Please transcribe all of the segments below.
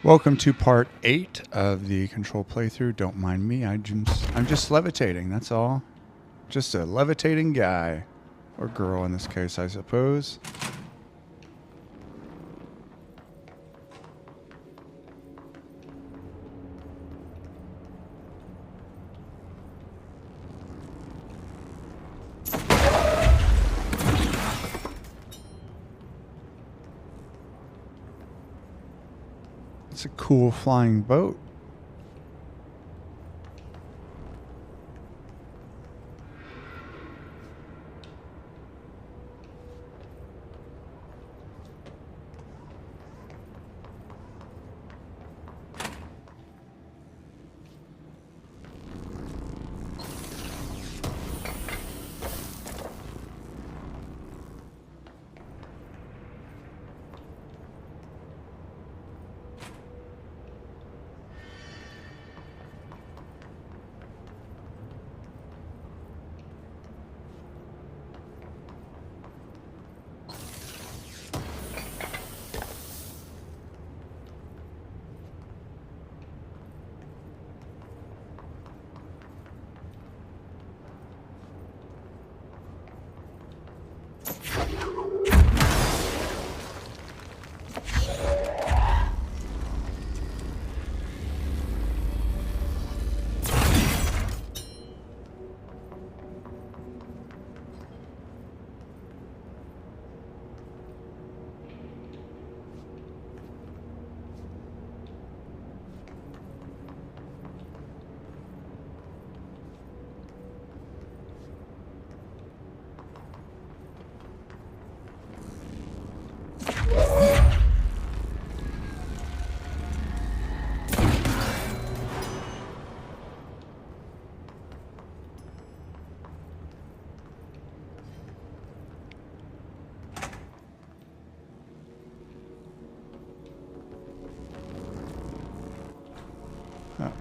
Welcome to part 8 of the control playthrough. Don't mind me, I'm just levitating, that's all. Just a levitating guy. Or girl in this case, I suppose. It's a cool flying boat. Oh.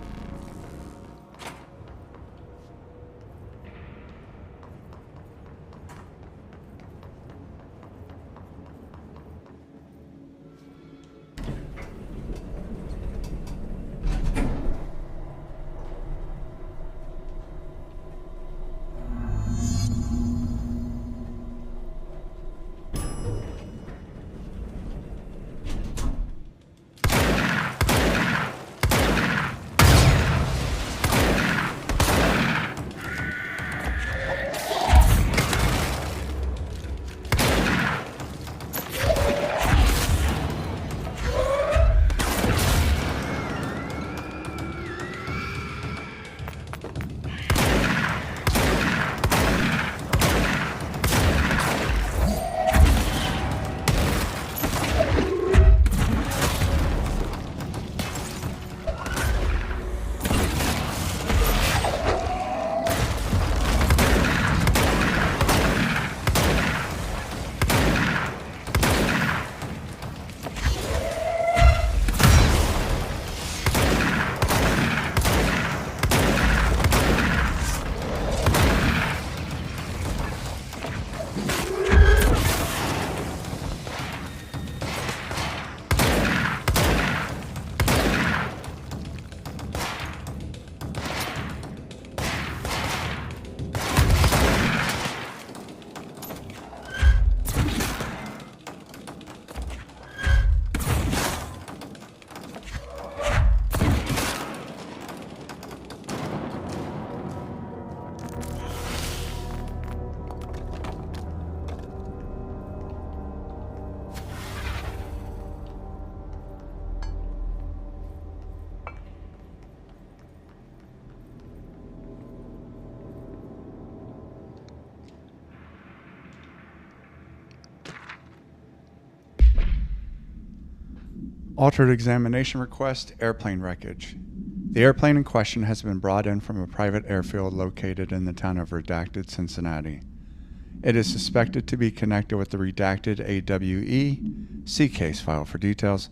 Altered examination request, airplane wreckage. The airplane in question has been brought in from a private airfield located in the town of Redacted, Cincinnati. It is suspected to be connected with the redacted AWE, see case file for details,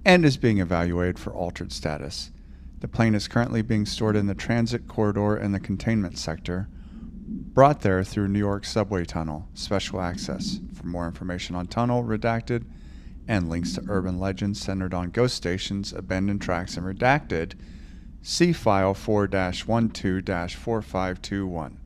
and is being evaluated for altered status. The plane is currently being stored in the transit corridor in the containment sector, brought there through New York subway tunnel, special access. For more information on tunnel, redacted, and links to urban legends centered on ghost stations, abandoned tracks, and redacted, see File 4-12-4521.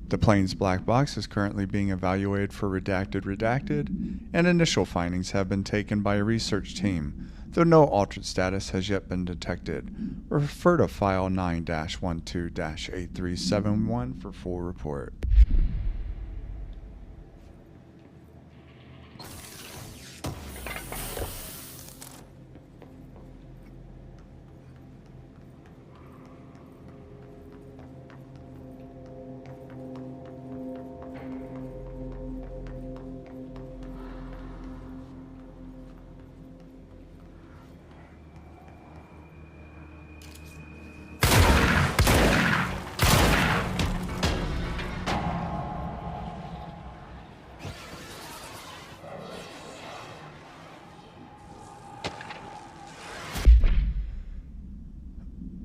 The plane's black box is currently being evaluated for redacted, and initial findings have been taken by a research team, though no altered status has yet been detected. Refer to File 9-12-8371 for full report.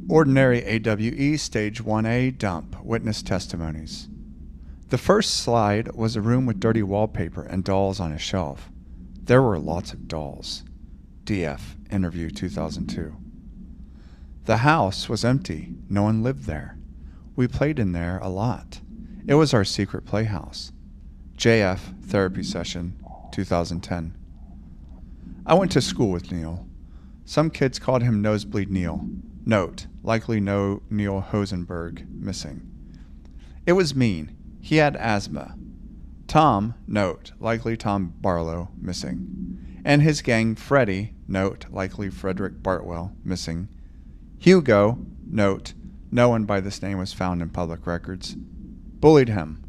Ordinary AWE Stage 1A Dump Witness Testimonies. The first slide was a room with dirty wallpaper and dolls on a shelf. There were lots of dolls. DF, Interview 2002. The house was empty. No one lived there. We played in there a lot. It was our secret playhouse. JF, Therapy Session 2010. I went to school with Neil. Some kids called him Nosebleed Neil. Note, likely no Neil Hosenberg, missing. It was mean. He had asthma. Tom, note, likely Tom Barlow, missing. And his gang, Freddie, note, likely Frederick Bartwell, missing. Hugo, note, no one by this name was found in public records. Bullied him.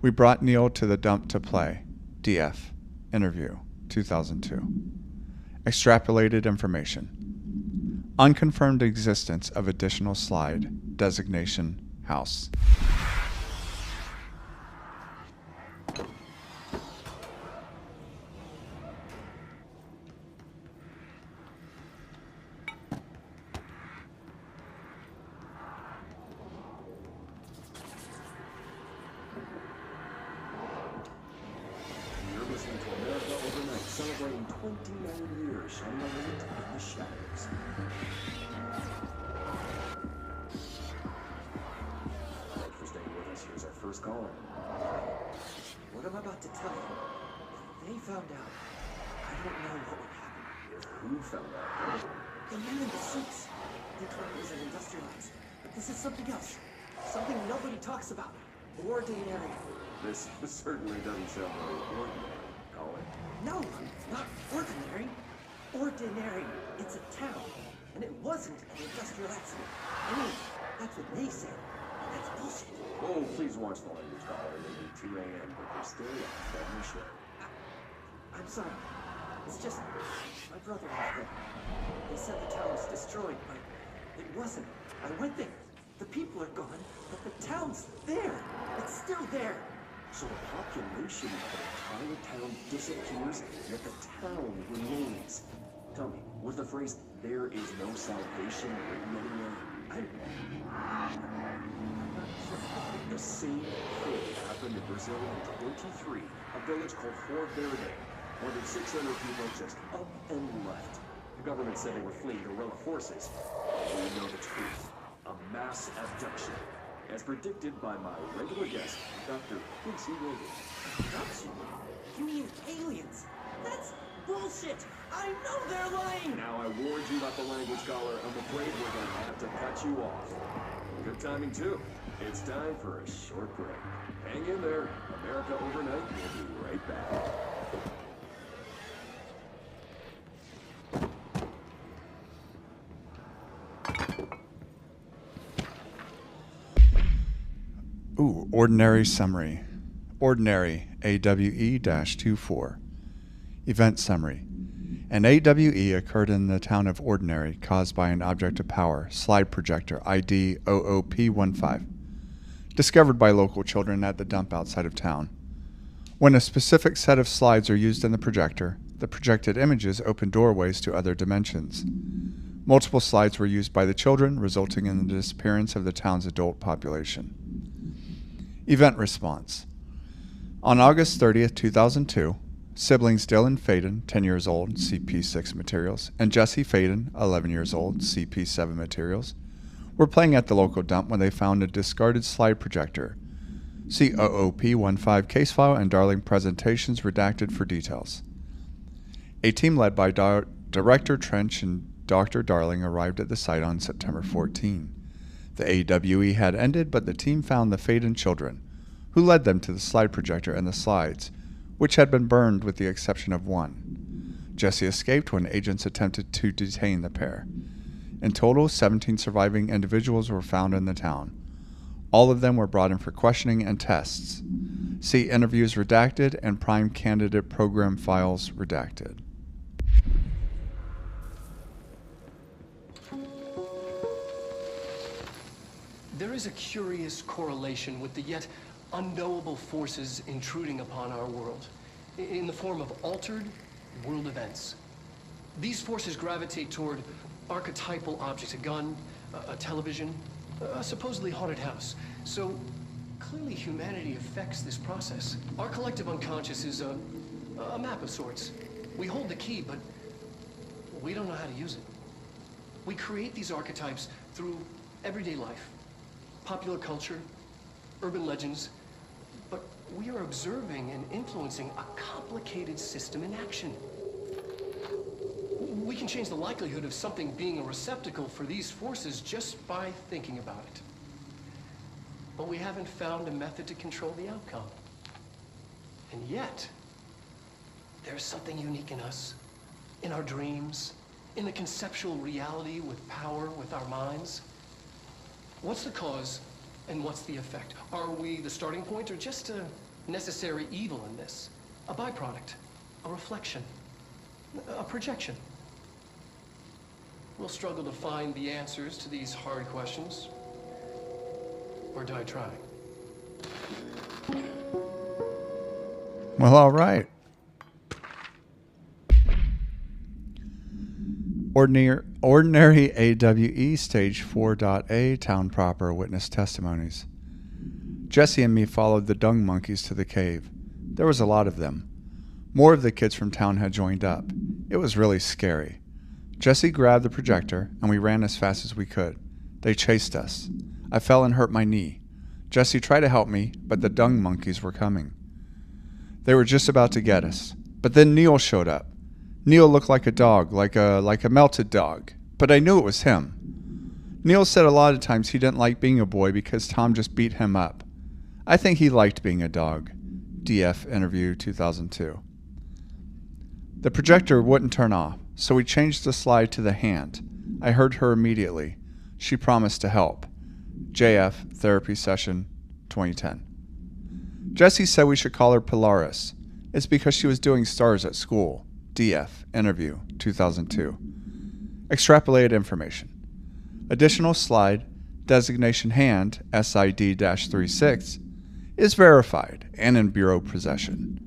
We brought Neil to the dump to play. DF, Interview, 2002. Extrapolated information. Unconfirmed existence of additional slide. Designation, house. You're listening to America Overnight, celebrating 29 years on the light in the shadows. Thanks for staying with us. Here's our first caller. What I'm about to tell you, if they found out, I don't know what would happen. If who found out? The men in the suits. They told me it was an industrialized. But this is something else. Something nobody talks about. Ordinary. This certainly doesn't sound very ordinary, Colin. No, not ordinary. Ordinary. It's a town. And it wasn't an industrial accident. I mean, that's what they said. And that's bullshit. Oh, please watch the language, Colin. It may be 2 a.m., but they're still off that mission. I'm sorry. It's just, my brother was there. They said the town was destroyed, but it wasn't. I went there. The people are gone, but the town's there. It's still there. So the population of an entire town disappears, yet the town remains. Tell me, was the phrase, "there is no salvation," written anywhere? I'm not sure. The same thing happened in Brazil in 23, a village called Fort Verde. More than 600 people just up and left. The government said they were fleeing guerrilla forces. We know the truth. A mass abduction. As predicted by my regular guest, Dr. Quincy Williams. Abduction? You mean aliens? That's bullshit! I know they're lying! Now I warned you about the language, scholar. I'm afraid we're gonna have to cut you off. Good timing, too. It's time for a short break. Hang in there. America Overnight will be right back. Ordinary Summary. Ordinary AWE-24. Event Summary. An AWE occurred in the town of Ordinary caused by an object of power, slide projector ID OOP15, discovered by local children at the dump outside of town. When a specific set of slides are used in the projected images open doorways to other dimensions. Multiple slides were used by the children, resulting in the disappearance of the town's adult population. Event response. On August 30th, 2002, Siblings Dylan Faden, 10 years old, CP6 materials, and Jesse Faden, 11 years old, CP7 materials, were playing at the local dump when they found a discarded slide projector. See OOP-15 case file and Darling presentations redacted for details. A team led by Director Trench and Dr. Darling arrived at the site on September 14. The AWE had ended, but the team found the Faden children, who led them to the slide projector and the slides, which had been burned with the exception of one. Jesse escaped when agents attempted to detain the pair. In total, 17 surviving individuals were found in the town. All of them were brought in for questioning and tests. See interviews redacted and prime candidate program files redacted. There is a curious correlation with the yet unknowable forces intruding upon our world, in the form of altered world events. These forces gravitate toward archetypal objects, a gun, a television, a supposedly haunted house. So clearly humanity affects this process. Our collective unconscious is a map of sorts. We hold the key, but we don't know how to use it. We create these archetypes through everyday life, popular culture, urban legends, but we are observing and influencing a complicated system in action. We can change the likelihood of something being a receptacle for these forces just by thinking about it. But we haven't found a method to control the outcome. And yet, there's something unique in us, in our dreams, in the conceptual reality with power, with our minds. What's the cause and what's the effect? Are we the starting point or just a necessary evil in this? A byproduct, a reflection, a projection? We'll struggle to find the answers to these hard questions, or die trying. Well, all right. Ordinary AWE Stage 4.A Town Proper Witness Testimonies. Jesse and me followed the dung monkeys to the cave. There was a lot of them. More of the kids from town had joined up. It was really scary. Jesse grabbed the projector, and we ran as fast as we could. They chased us. I fell and hurt my knee. Jesse tried to help me, but the dung monkeys were coming. They were just about to get us. But then Neil showed up. Neil looked like a dog, like a melted dog, but I knew it was him. Neil said a lot of times he didn't like being a boy because Tom just beat him up. I think he liked being a dog. DF interview 2002. The projector wouldn't turn off, so we changed the slide to the hand. I heard her immediately. She promised to help. JF therapy session 2010. Jesse said we should call her Polaris. It's because she was doing stars at school. DF interview 2002. Extrapolated information. Additional slide designation hand SID-36 is verified and in bureau possession.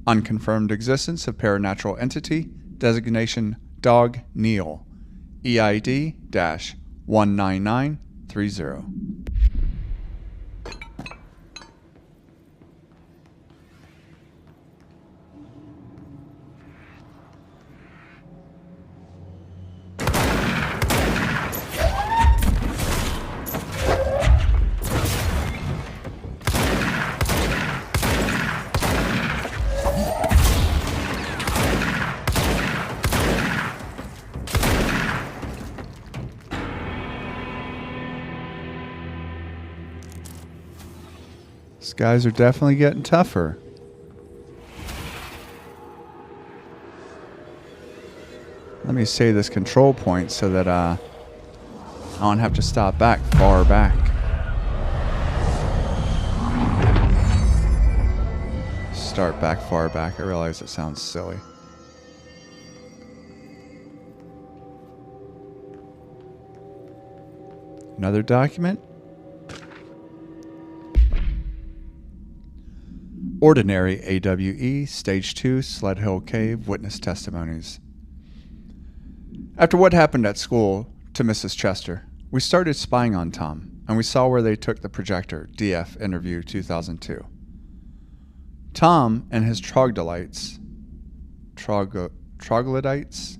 Unconfirmed existence of paranatural entity designation Dog Neil EID-19930. These guys are definitely getting tougher. Let me say this control point so that I don't have to stop far back. Start back far back. I realize it sounds silly. Another document. Ordinary AWE Stage 2 Sled Hill Cave Witness Testimonies. After what happened at school to Mrs. Chester, we started spying on Tom, and we saw where they took the projector. DF interview 2002. Tom and his troglodytes troglodytes.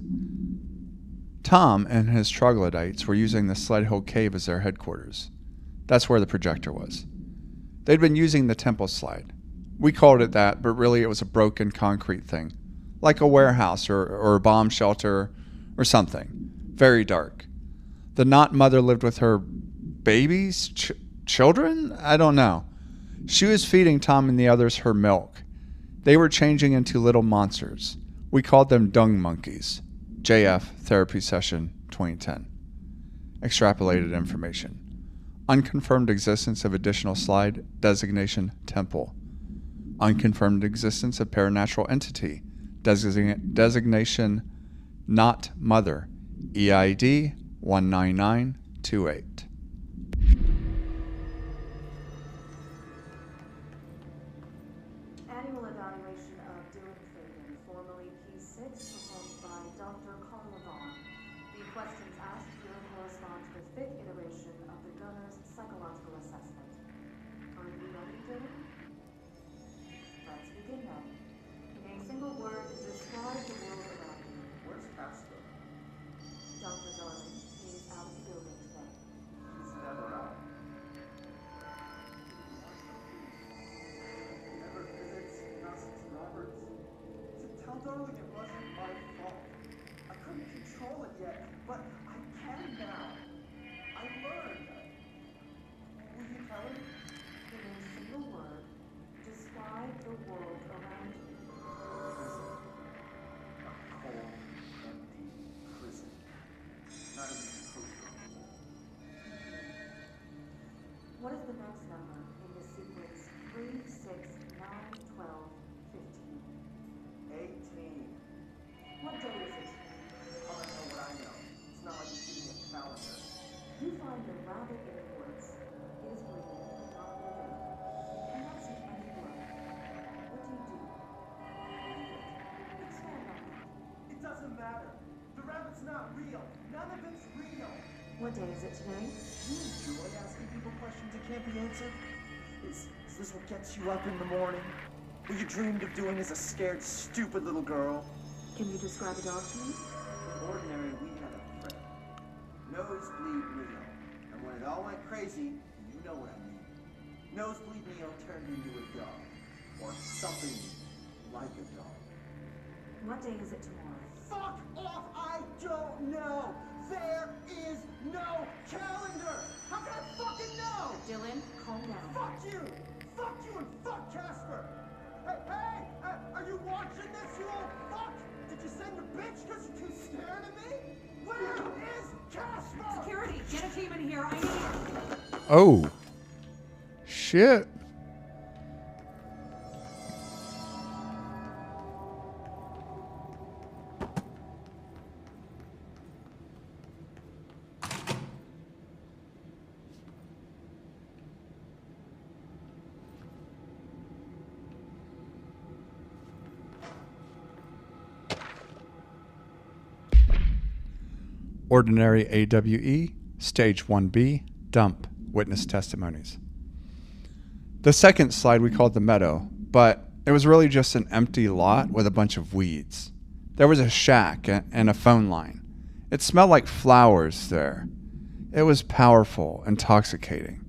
Tom and his troglodytes were using the Sled Hill Cave as their headquarters. That's where the projector was. They'd been using the temple slide. We called it that, but really it was a broken concrete thing, like a warehouse or a bomb shelter or something. Very dark. The Knot mother lived with her babies? Children? I don't know. She was feeding Tom and the others her milk. They were changing into little monsters. We called them dung monkeys. JF Therapy Session 2010. Extrapolated information. Unconfirmed existence of additional slide, designation temple. Unconfirmed existence of paranatural entity, designation not mother, EID 19928. Annual evaluation of Dylan Fagan, formerly P6, performed by Dr. Carla Vaughn. The questions asked here correspond to the 5th iteration of the Gunner's psychological assessment. Are you ready, Dylan? Let's begin then. In a single word, describe the world around you. Where's Casper? Dr. Darling, he is out of the building today. He's never out. He never visits, asks Roberts. Tell Darling it wasn't my fault. I couldn't control it yet, but I can now. I learned. Will you tell him? In a single word, describe the world around you. Prison. A cold, empty prison. Not even supposed to be. What is the next number in the sequence 3, 6, 9, 12, 15? 18. What day is it? Oh, I know what I know. It's not like you give me a calendar. You find the rabbit in the woods. It is breathing, but not living. You cannot see any blood. What do you do? Leave it. Expand on that. It doesn't matter. The rabbit's not real. None of it's real. What day is it today? You enjoy asking people questions that can't be answered? Is this what gets you up in the morning? What you dreamed of doing as a scared, stupid little girl? Can you describe a dog to me? Ordinary, we had a friend. Nosebleed Neo. And when it all went crazy, you know what I mean. Nosebleed Neo turned into a dog. Or something like a dog. What day is it tomorrow? Fuck off! I don't know! There is no calendar! How can I fucking know? Dylan, calm down. Fuck you! Fuck you and fuck Casper! Hey! Are you watching this, you old fuck? Did you send your bitch because you're too scared of me? Where is Casper? Security, get a team in here. I need... Oh. Shit. Ordinary AWE, Stage 1B, Dump, Witness Testimonies. The second slide we called the meadow, but it was really just an empty lot with a bunch of weeds. There was a shack and a phone line. It smelled like flowers there. It was powerful, intoxicating.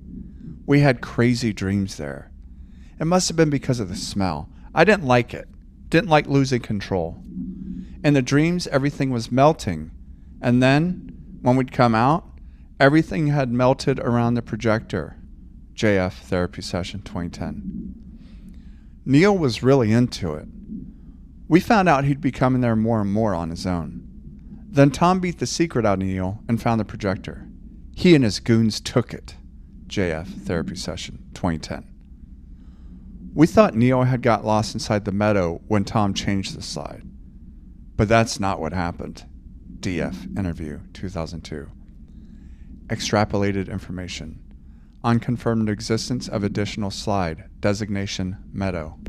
We had crazy dreams there. It must have been because of the smell. I didn't like it. Didn't like losing control. In the dreams, everything was melting. And then, when we'd come out, everything had melted around the projector. JF Therapy Session 2010. Neil was really into it. We found out he'd be coming there more and more on his own. Then Tom beat the secret out of Neil and found the projector. He and his goons took it. JF Therapy Session 2010. We thought Neil had got lost inside the meadow when Tom changed the slide. But that's not what happened. DF Interview 2002. Extrapolated information. Unconfirmed existence of additional slide. Designation meadow.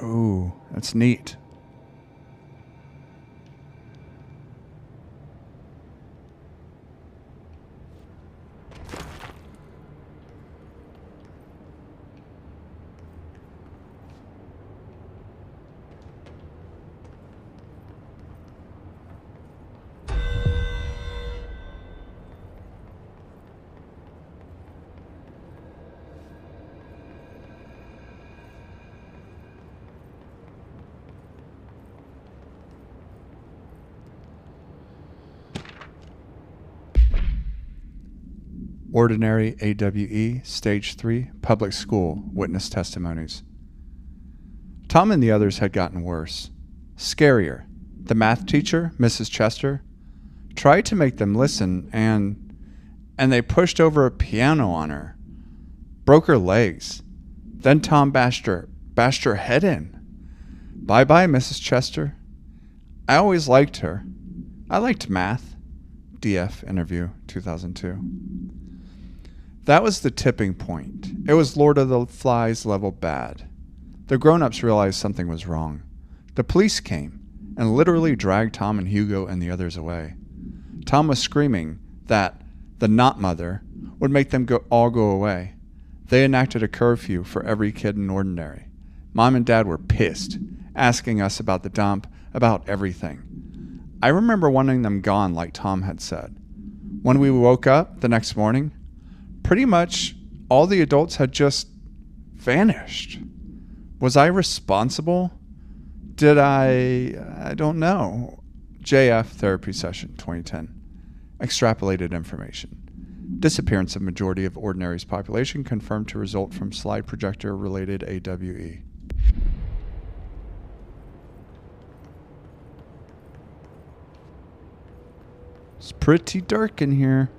Oh, that's neat. Ordinary AWE Stage 3 Public School Witness Testimonies. Tom and the others had gotten worse. Scarier. The math teacher, Mrs. Chester, tried to make them listen and they pushed over a piano on her. Broke her legs. Then Tom bashed her head in. Bye-bye, Mrs. Chester. I always liked her. I liked math. DF interview, 2002. That was the tipping point. It was Lord of the Flies level bad. The grown-ups realized something was wrong. The police came and literally dragged Tom and Hugo and the others away. Tom was screaming that the not mother would make them all go away. They enacted a curfew for every kid in Ordinary. Mom and Dad were pissed, asking us about the dump, about everything. I remember wanting them gone like Tom had said. When we woke up the next morning, pretty much all the adults had just vanished. Was I responsible? Did I don't know. JF Therapy Session 2010. Extrapolated information. Disappearance of majority of Ordinary's population confirmed to result from slide projector related AWE. It's pretty dark in here.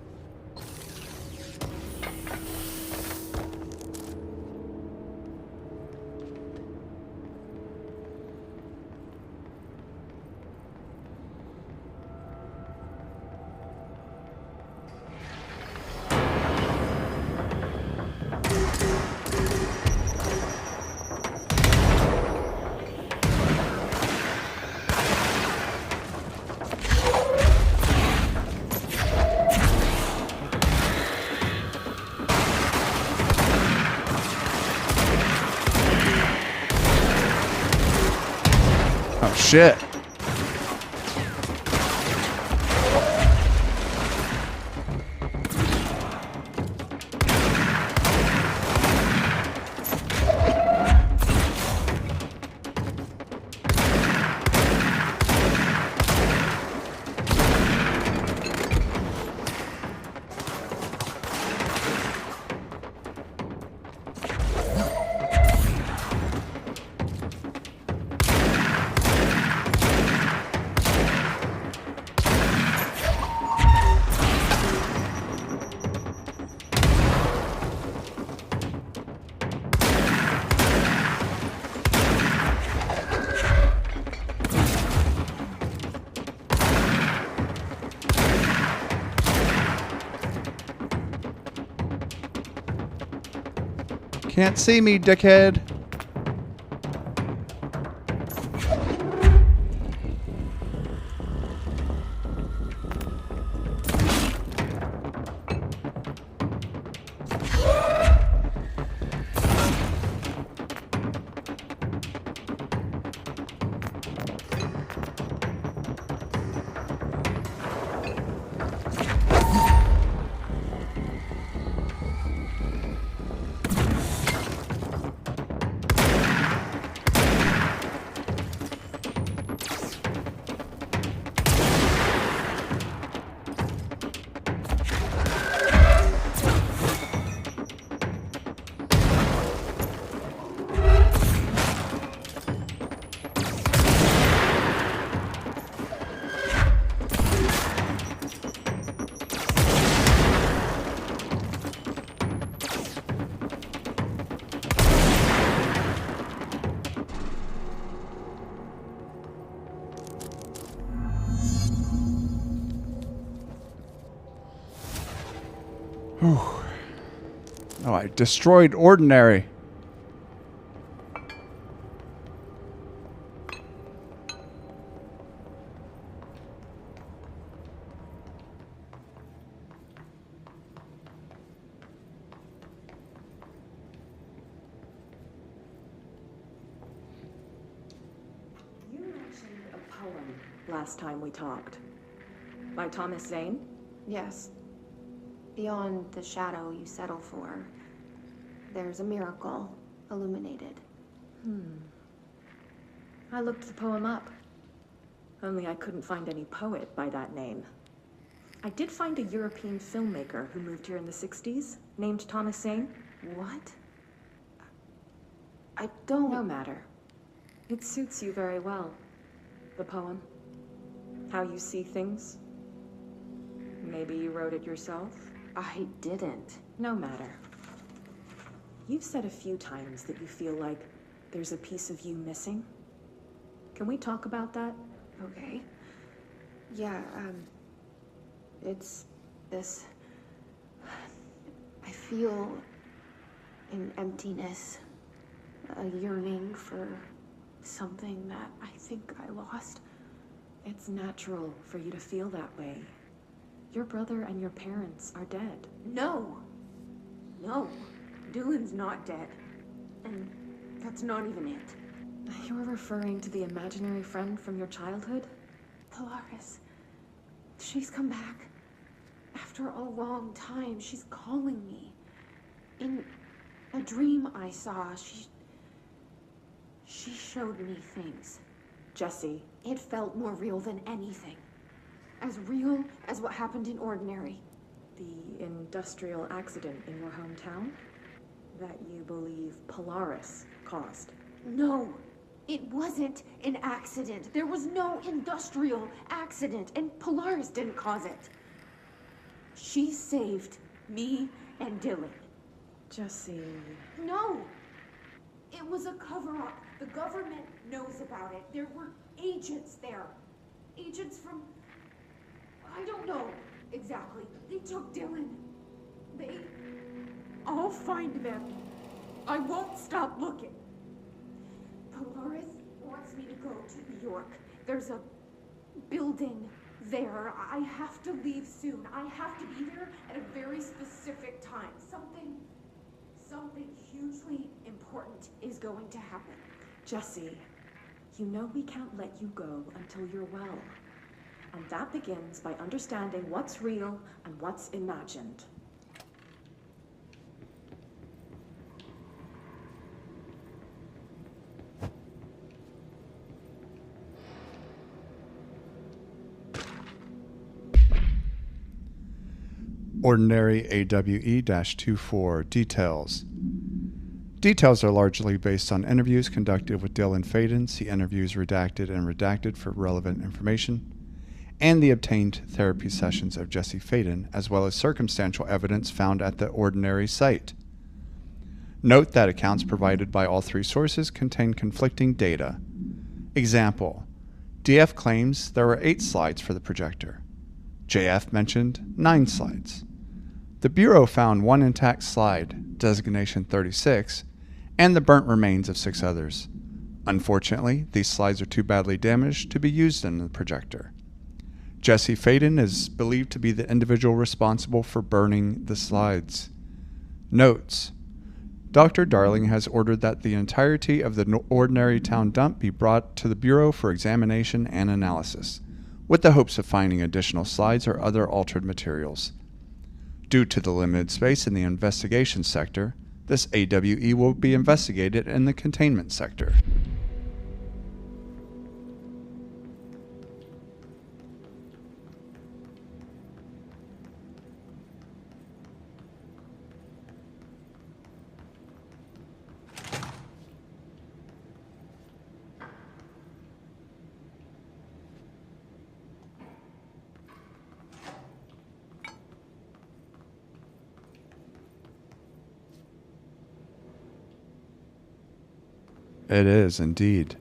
Shit. Can't see me, dickhead. Oh, I destroyed Ordinary. You mentioned a poem last time we talked. By Thomas Zane? Yes. Beyond the shadow you settle for, there's a miracle illuminated. I looked the poem up. Only I couldn't find any poet by that name. I did find a European filmmaker who moved here in the 60s, named Jah-Sin. What? I don't... No matter. It suits you very well. The poem. How you see things. Maybe you wrote it yourself? I didn't. No matter. You've said a few times that you feel like there's a piece of you missing. Can we talk about that? Okay. Yeah, it's this... I feel an emptiness, a yearning for something that I think I lost. It's natural for you to feel that way. Your brother and your parents are dead. No! No. Dylan's not dead. And that's not even it. You're referring to the imaginary friend from your childhood? Polaris. She's come back. After a long time, she's calling me. In a dream I saw, she showed me things. Jessie. It felt more real than anything. As real as what happened in Ordinary. The industrial accident in your hometown? That you believe Polaris caused? No, it wasn't an accident. There was no industrial accident, and Polaris didn't cause it. She saved me and Dylan. Jessie... No! It was a cover-up. The government knows about it. There were agents there. Agents from... I don't know exactly. They took Dylan. I'll find them. I won't stop looking. Polaris wants me to go to New York. There's a building there. I have to leave soon. I have to be there at a very specific time. Something hugely important is going to happen. Jessie, you know we can't let you go until you're well. And that begins by understanding what's real and what's imagined. Ordinary AWE-24 details. Details are largely based on interviews conducted with Dylan Faden, see interviews redacted and redacted for relevant information, and the obtained therapy sessions of Jesse Faden, as well as circumstantial evidence found at the Ordinary site. Note that accounts provided by all three sources contain conflicting data. Example: DF claims there were 8 slides for the projector. JF mentioned 9 slides. The Bureau found 1 intact slide, designation 36, and the burnt remains of 6 others. Unfortunately, these slides are too badly damaged to be used in the projector. Jesse Faden is believed to be the individual responsible for burning the slides. Notes: Dr. Darling has ordered that the entirety of the Ordinary Town dump be brought to the Bureau for examination and analysis, with the hopes of finding additional slides or other altered materials. Due to the limited space in the investigation sector, this AWE will be investigated in the containment sector. It is, indeed.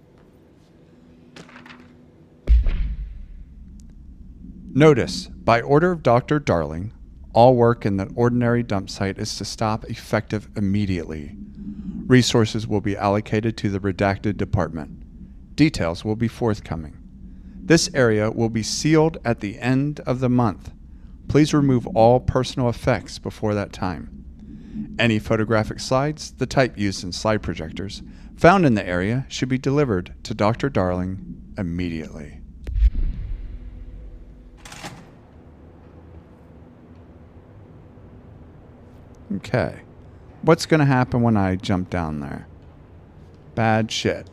Notice, by order of Dr. Darling, all work in the Ordinary dump site is to stop effective immediately. Resources will be allocated to the redacted department. Details will be forthcoming. This area will be sealed at the end of the month. Please remove all personal effects before that time. Any photographic slides, the type used in slide projectors, found in the area should be delivered to Dr. Darling immediately. Okay. What's going to happen when I jump down there? Bad shit.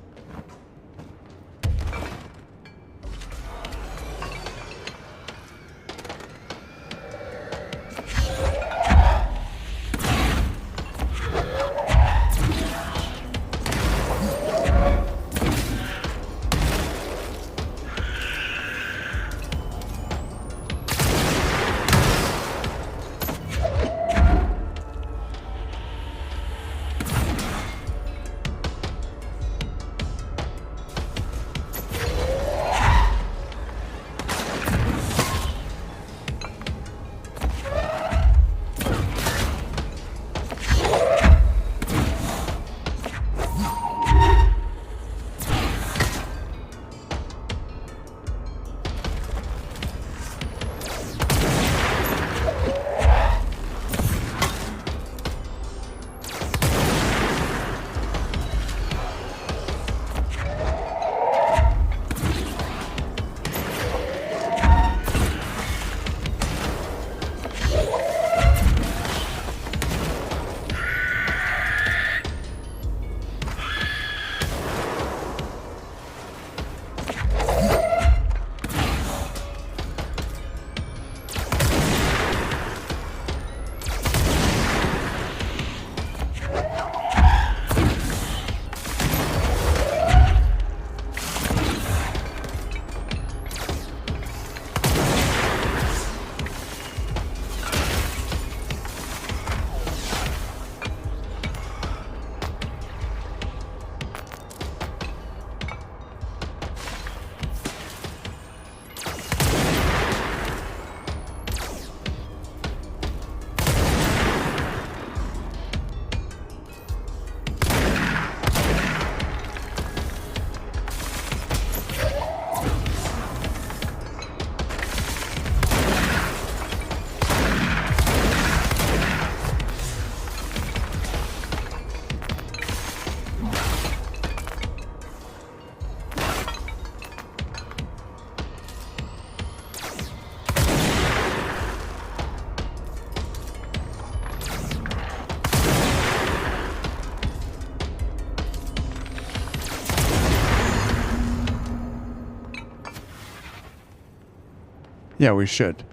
Yeah, we should.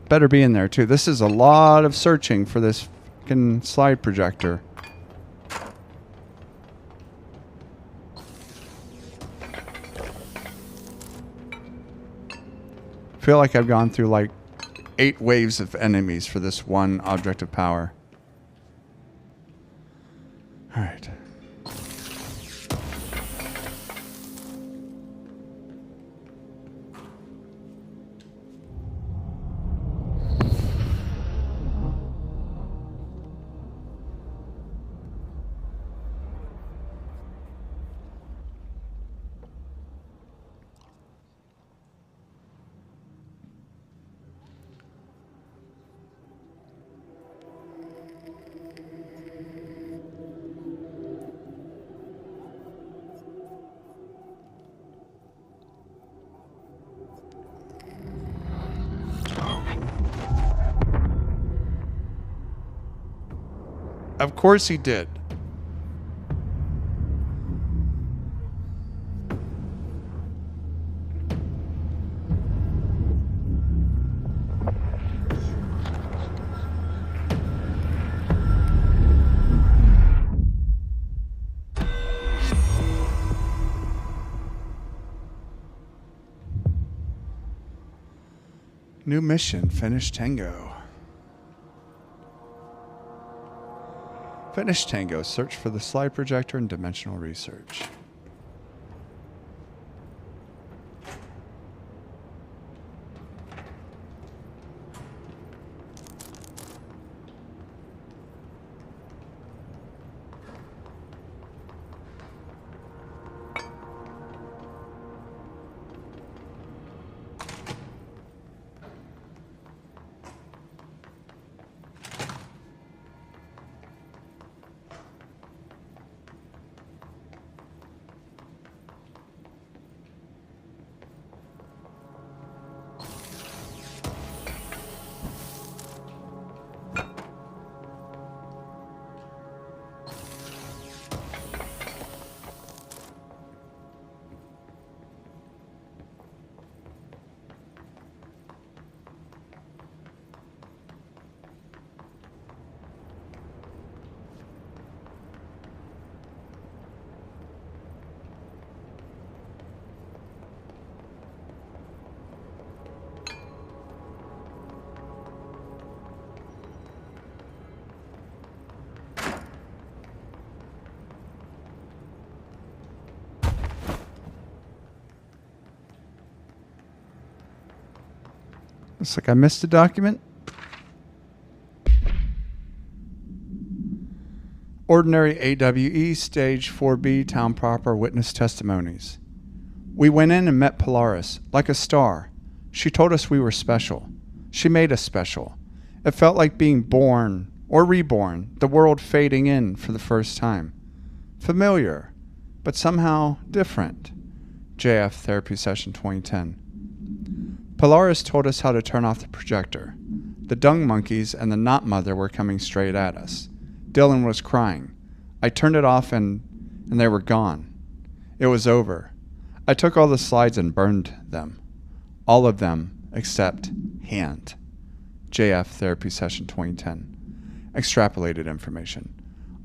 Better be in there, too. This is a lot of searching for this fucking slide projector. Feel like I've gone through like 8 waves of enemies for this one object of power. All right. Of course he did. New mission, finish Tango. Finish Tango, search for the slide projector and dimensional research. Looks like I missed a document. Ordinary AWE, Stage 4B, Town Proper, Witness Testimonies. We went in and met Polaris, like a star. She told us we were special. She made us special. It felt like being born or reborn, the world fading in for the first time. Familiar, but somehow different. JF Therapy Session 2010. Polaris told us how to turn off the projector. The dung monkeys and the knot mother were coming straight at us. Dylan was crying. I turned it off and they were gone. It was over. I took all the slides and burned them. All of them except hand. JF Therapy Session 2010. Extrapolated information.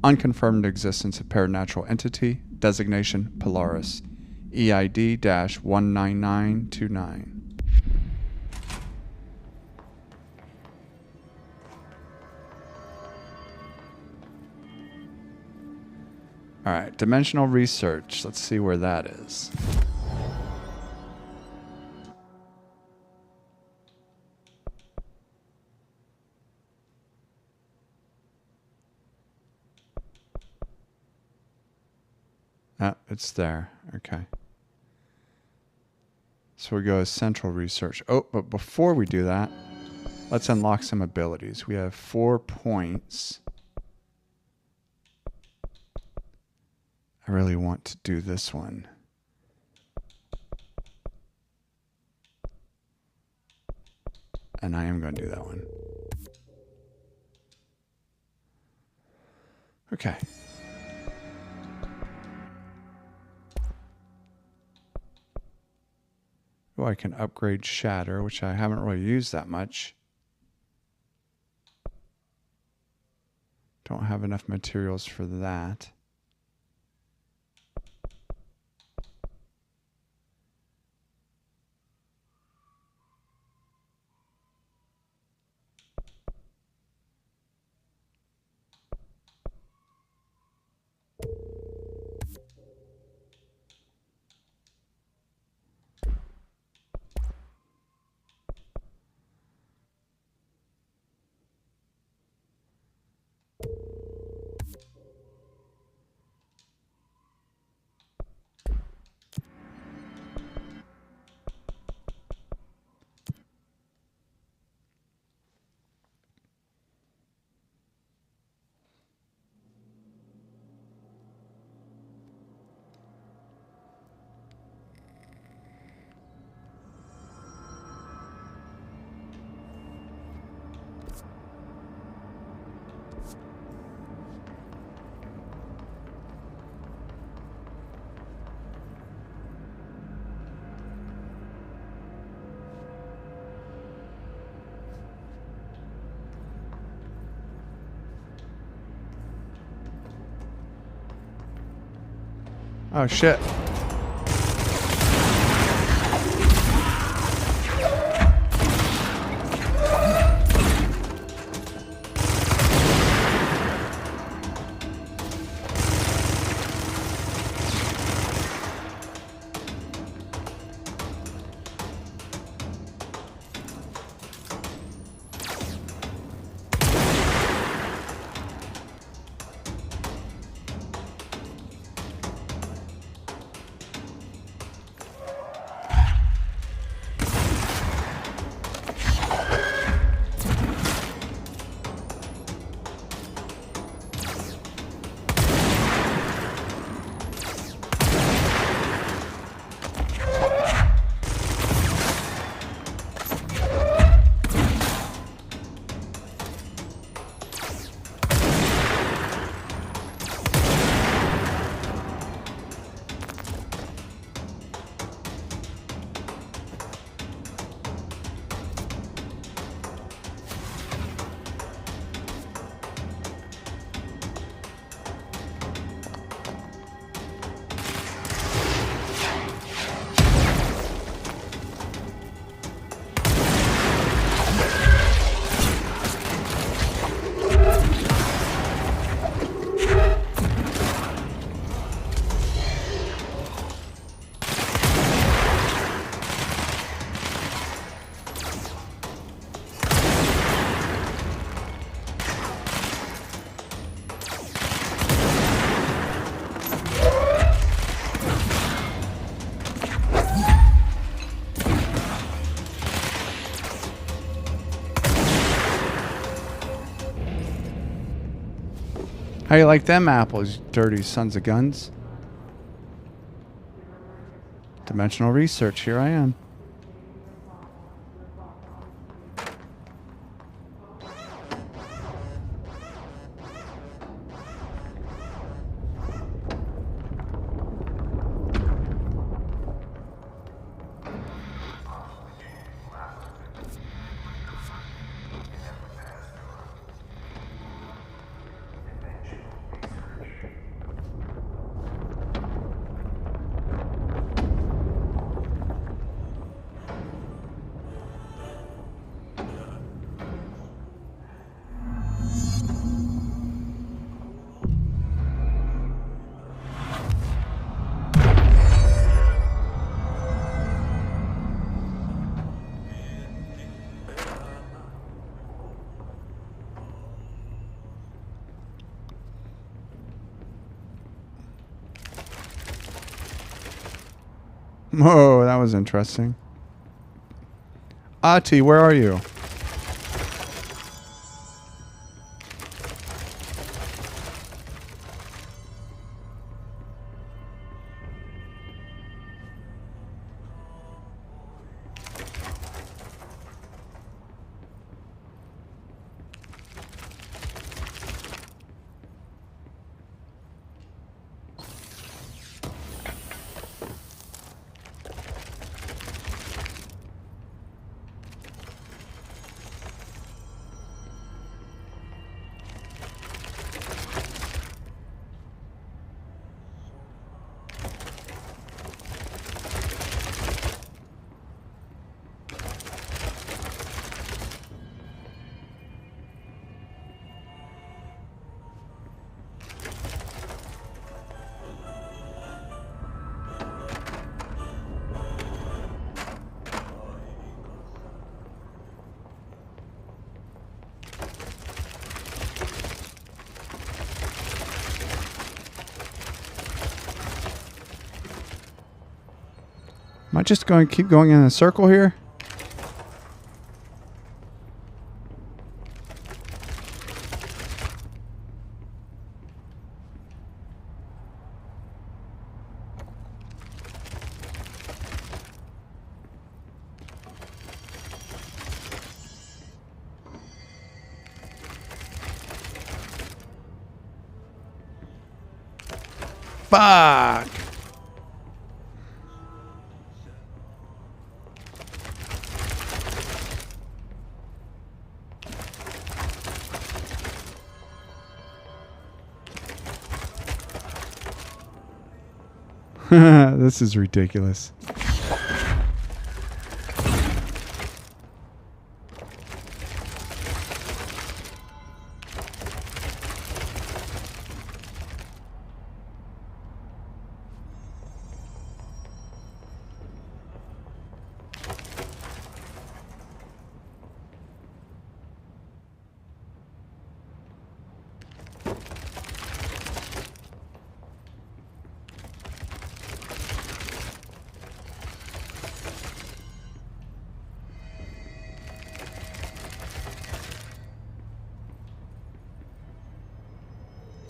Unconfirmed existence of paranatural entity. Designation Polaris. EID-19929. All right, dimensional research. Let's see where that is. Ah, it's there. Okay. So we go to central research. Oh, but before we do that, let's unlock some abilities. We have 4 points. I really want to do this one. And I am going to do that one. Okay. Oh, I can upgrade Shatter, which I haven't really used that much. Don't have enough materials for that. Oh shit. How you like them apples, dirty sons of guns? Dimensional research, here I am. Whoa, that was interesting. Ati, where are you? I just going to keep going in a circle here? Fuck! This is ridiculous.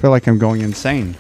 I feel like I'm going insane.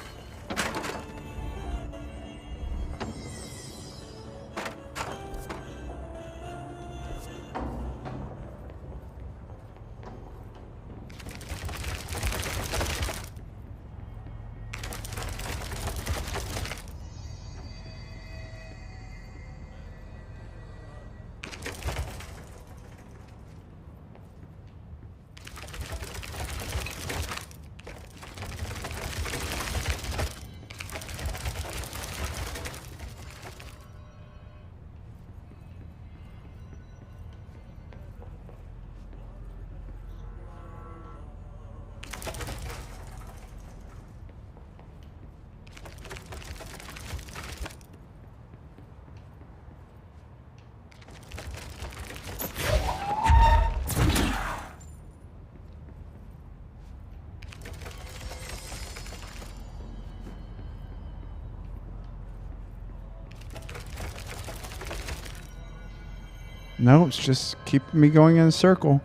No, it's just keeping me going in a circle.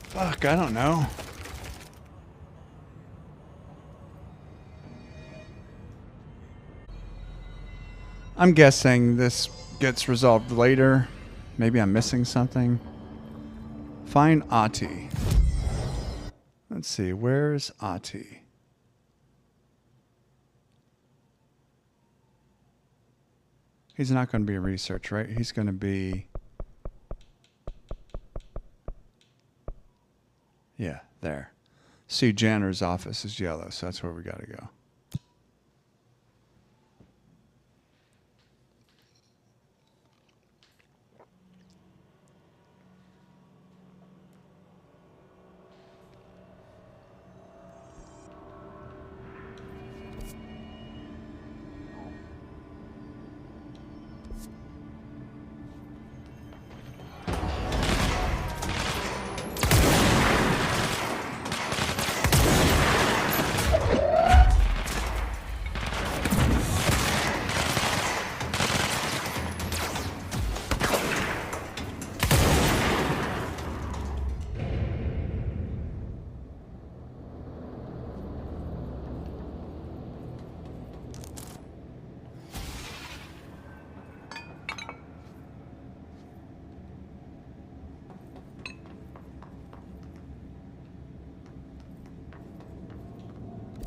Fuck, I don't know. I'm guessing this gets resolved later. Maybe I'm missing something. Find Ati. Let's see, where's Ati? He's not going to be a research, right? He's going to be... Yeah, there. See, janitor's office is yellow, so that's where we got to go.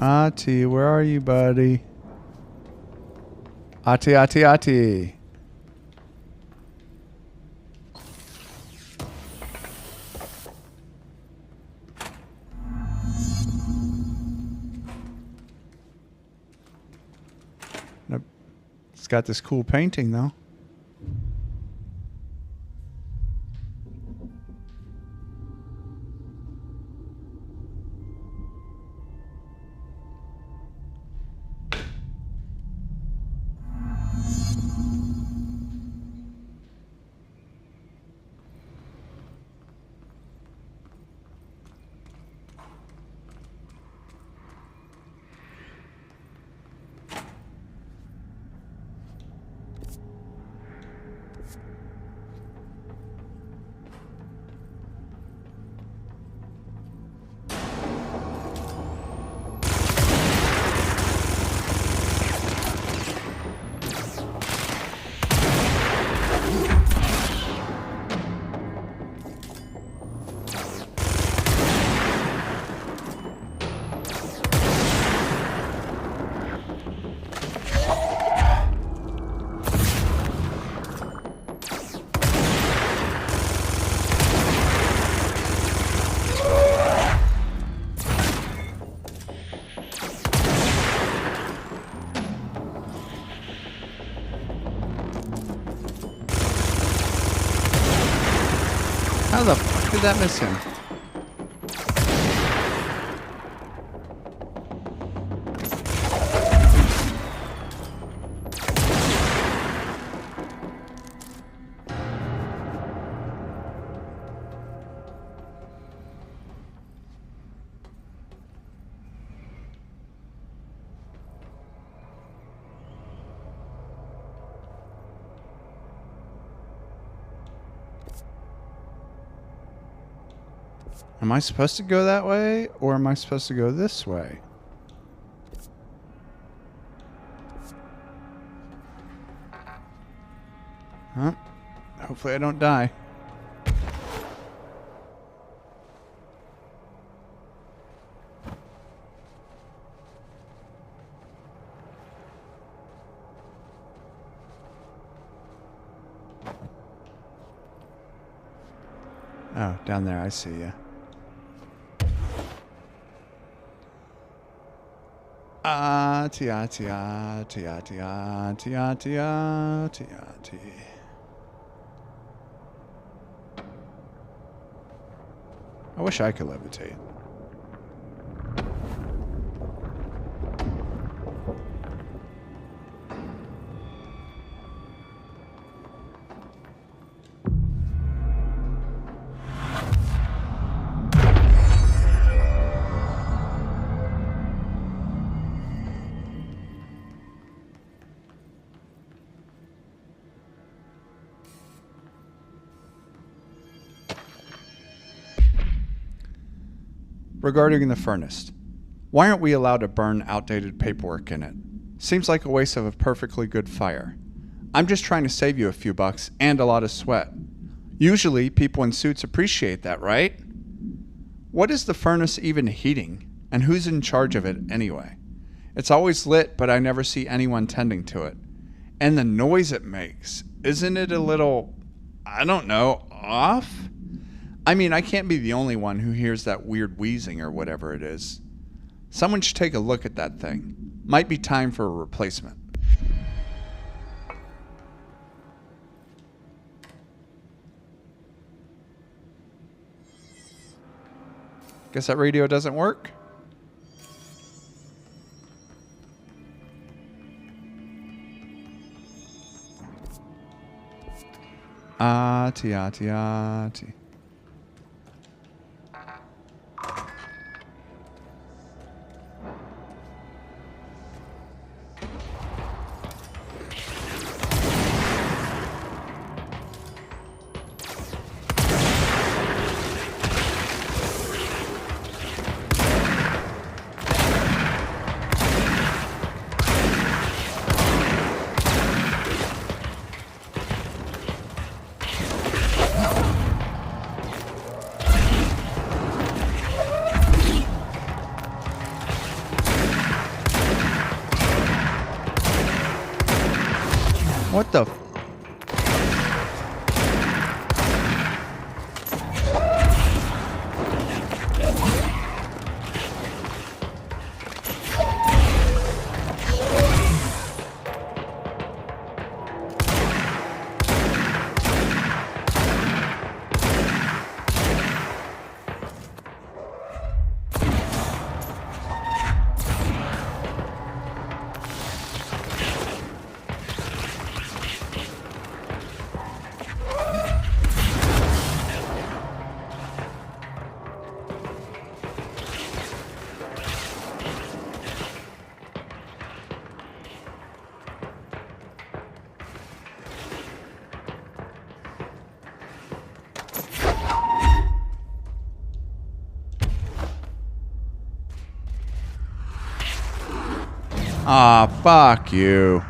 Ati, where are you, buddy? Ati, Ati, Ati. Nope. It's got this cool painting, though. How the fuck did that miss him? Am I supposed to go that way, or am I supposed to go this way? Huh? Hopefully I don't die. Oh, down there, I see you. T-I-T-I. I wish I could levitate. Regarding the furnace, why aren't we allowed to burn outdated paperwork in it? Seems like a waste of a perfectly good fire. I'm just trying to save you a few bucks and a lot of sweat. Usually, people in suits appreciate that, right? What is the furnace even heating, and who's in charge of it anyway? It's always lit, but I never see anyone tending to it. And the noise it makes, isn't it a little, I don't know, off? I mean, I can't be the only one who hears that weird wheezing or whatever it is. Someone should take a look at that thing. Might be time for a replacement. Guess that radio doesn't work? Ti. What the? Aw, fuck you.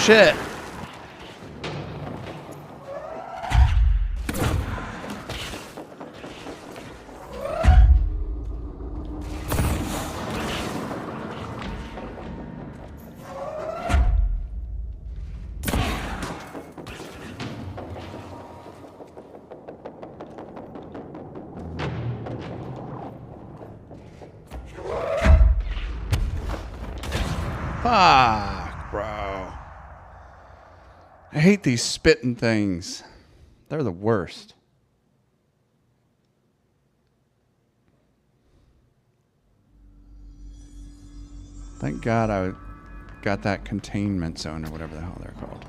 shit. Fuck, bro. I hate these spitting things. They're the worst. Thank God I got that containment zone or whatever the hell they're called.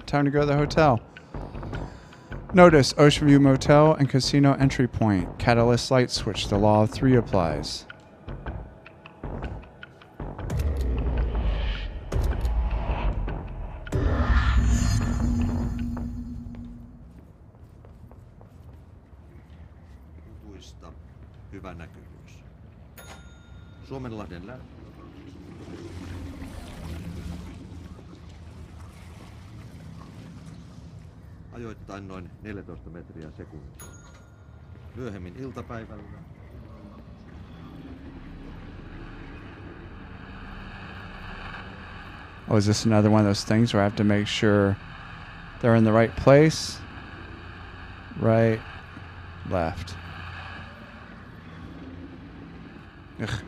Time to go to the hotel. Notice, Ocean View Motel and Casino entry point. Catalyst light switch. The law of 3 applies. Kutuista hyvä näkyvyys. Suomenlahden ajoittain noin 14 metriä sekunnissa. Myöhemmin iltapäivällä Oh, is this another one of those things where I have to make sure they're in the right place? Right, left. Ugh.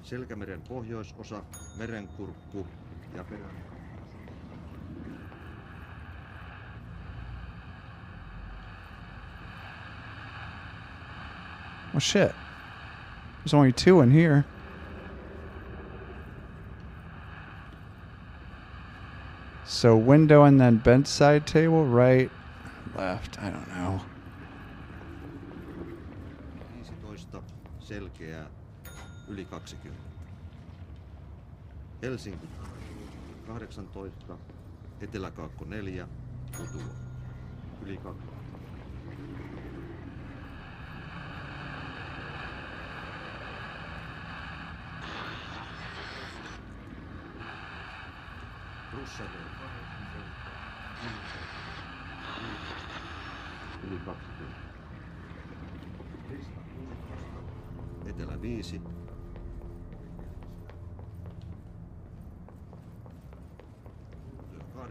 Selkämeren pohjoisosa, merenkurkku ja perä. Well, shit. There's only 2 in here. So window and then bedside table, right, left, I don't know. 15 selkeää, yli 20. Helsinki 18, Eteläkaakko 4, Kutua yli 2. Russaveen 8, yli 20. Etelä 5,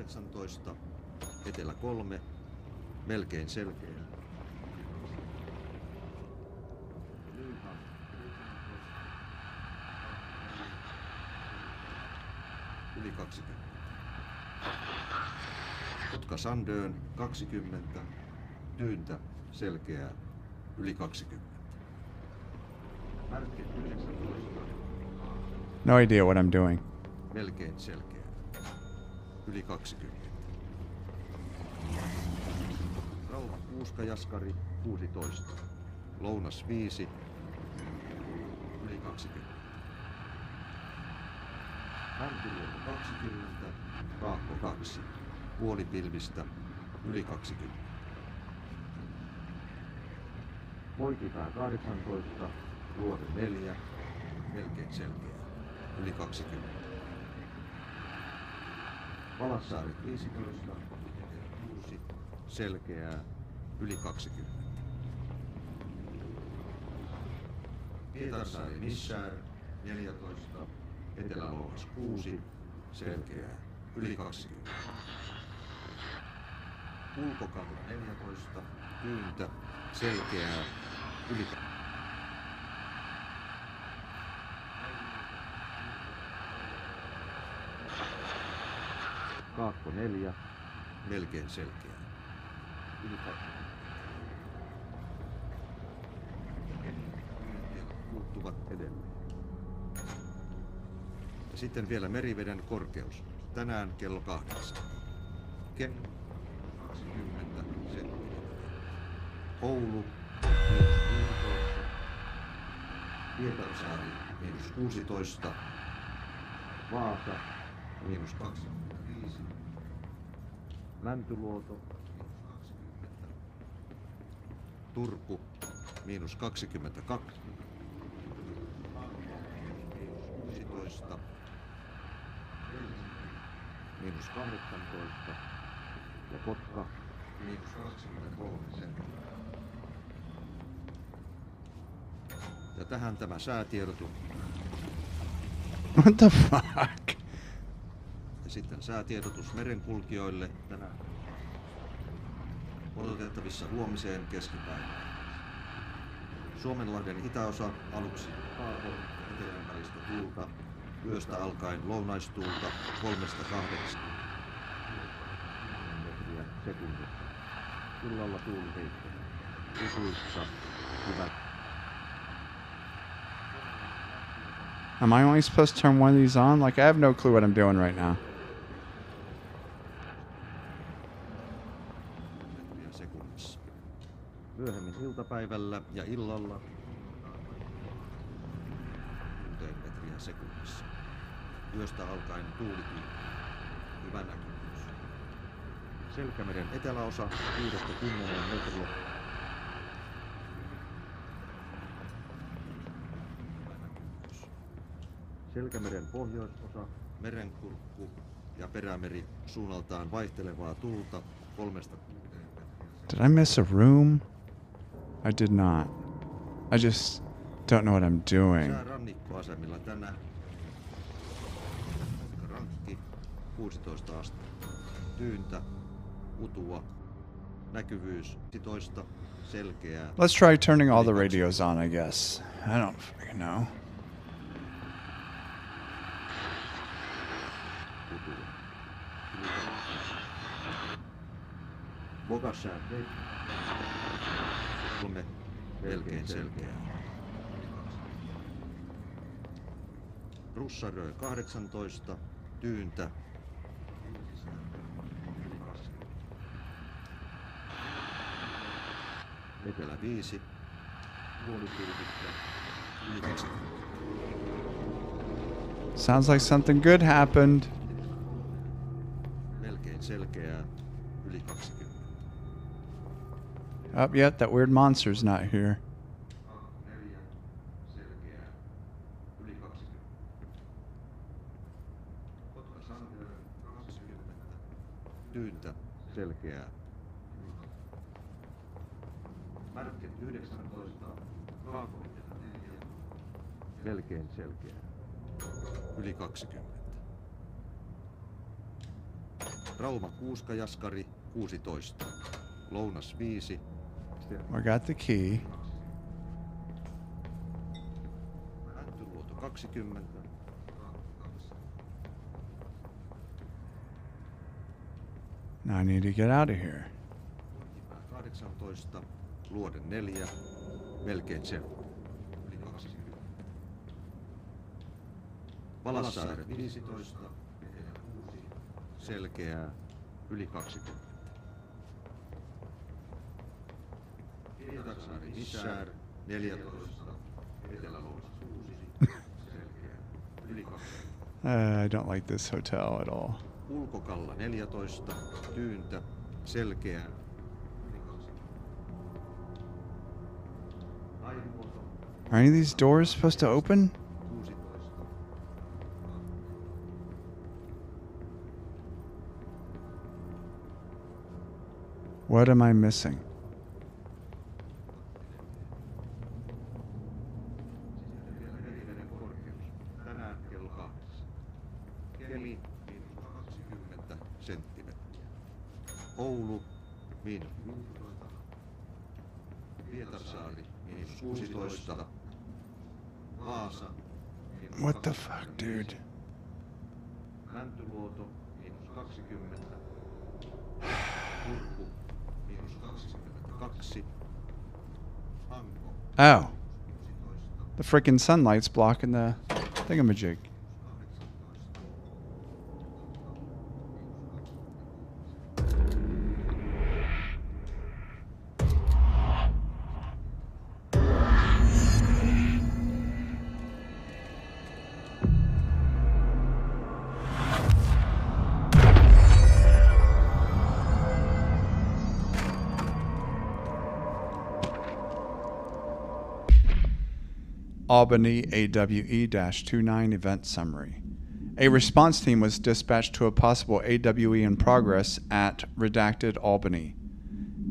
18, etelä 3, melkein selkeä. Yli 20. Kotka Sandön 20, Tyyntä selkeää yli 20. Märket 19. No idea what I'm doing. Melkein selkeä. Yli 20. Rauha Kuuska Jaskari 16. Lounas 5. Yli 20. Mäntyluoto 20. Kaakko 2. Puolipilvistä yli 20. Poikipää 18. Luote 4. Melkein selkeä. Yli 20. Valassaaret 15, 6, selkeää, yli 20. Pietarsaari Missäär 14, Etelä-Lounas 6, selkeää, yli 20. Ulkokalla 14, Tyyntä, selkeää, yli 20. Kaakko 4, melkein selkeä. Yli 20. Muuttuvat edelleen. Ja sitten vielä meriveden korkeus. Tänään kello 8. Kello 20 senttiä. Oulu -16. Pietarsaari -16. Vaasa -25. Mäntyluoto -20. Turku -22. -16. -18. Ja Kotka -23 senttiä. Ja tähän tämä säätiedotus. What the fuck? Ja sitten säätiedotus merenkulkijoille tänään. Odotettavissa huomiseen keskipäivään. Suomenlahden itäosa aluksi Paavo, etelämpäristä tuulta, yöstä alkaen lounaistuulta 3-8 metriä sekunnissa. Illalla tuuli heittää. Lukuissa hyvät. Am I only supposed to turn one of these on? Like, I have no clue what I'm doing right now. Metriä sekunnissa. Myöhemmin iltapäivällä ja illalla 6 metriä sekunnissa. Yöstä alkaen tuuli kiihtyy. Hyvä näkyvyys. Selkämeren eteläosa 5-10 metriä. Selkämeren pohjoisosa, merenkurkku ja perämeri suunnaltaan vaihtelevaa tuulta 3-6 metriä. Did I miss a room? I did not. I just don't know what I'm doing. Sää rannikkoasemilla tänään. Rankki 16 astetta. Tyyntä, utua, näkyvyys 15, selkeää. Let's try turning all the radios on, I guess. I don't fucking know. Utua. Bogassään 3, melkein selkeää. Russarö 18, Tyyntä. Etelä 5, puolipilvistä, yli 20. Sounds like something good happened. Melkein selkeää, yli 20. Oh, yet that weird monster's not here. 4, selkeää, yli 20. Kotka Sandön 20, Tyyntä, selkeää. Märket 19, Kaakko 4, melkein selkeää, yli 20. Rauma Kuuskajaskari 16. Lounas 5. I got the key. Mäntyluoto 20. Now I need to get out of here. 18. Luoden 4. Melkein selkeä. Yli 20. Valassaaret 15. Selkeää. Yli 20. Pietarsaari Isär 14. Etelä-Lounas 6. Selkeää. Yli 20. I don't like this hotel at all. Ulkokalla 14. Tyyntä. Selkeää. Yli 20. Aivuoto Are any of these doors supposed to open? 16. What am I missing? Meriveden korkeus. Tänään kello 8. Keli -20 senttimetriä. Oulu -16. Pietarsaari -16. Vaasa What the fuck, dude? Mäntyluoto -20. Turku -22. Hanko Oh, 16. the freaking sunlight's blocking the thingamajig. 18. Albany AWE-29 event summary. A response team was dispatched to a possible AWE in progress at redacted Albany.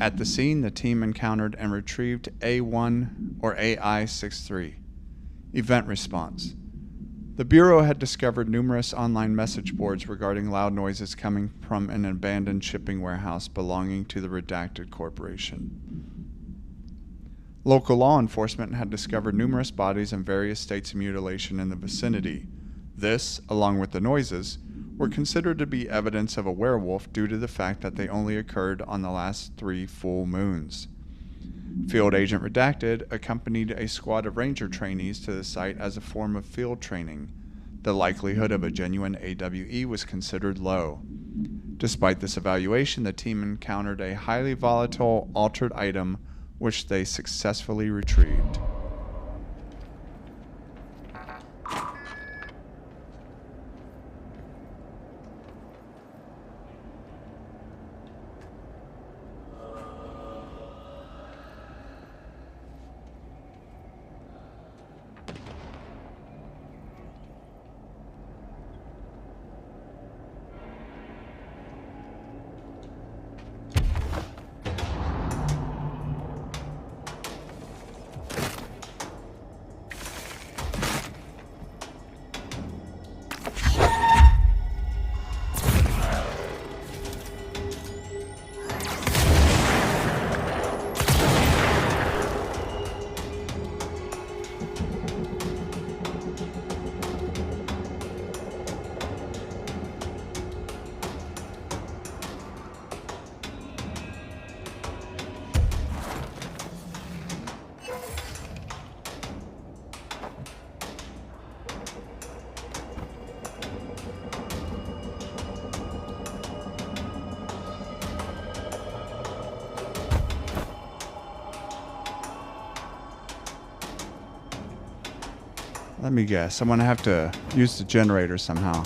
At the scene, the team encountered and retrieved A1 or AI-63. Event response. The Bureau had discovered numerous online message boards regarding loud noises coming from an abandoned shipping warehouse belonging to the redacted corporation. Local law enforcement had discovered numerous bodies in various states of mutilation in the vicinity. This, along with the noises, were considered to be evidence of a werewolf due to the fact that they only occurred on the last 3 full moons. Field Agent Redacted accompanied a squad of ranger trainees to the site as a form of field training. The likelihood of a genuine AWE was considered low. Despite this evaluation, the team encountered a highly volatile altered item which they successfully retrieved. Let me guess. I'm going to have to use the generator somehow.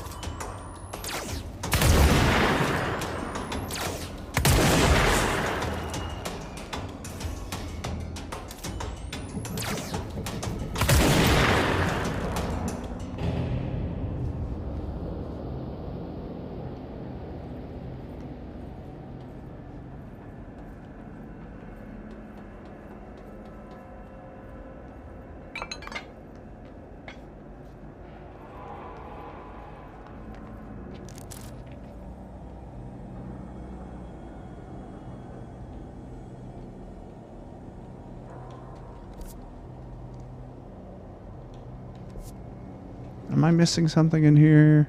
Am I missing something in here?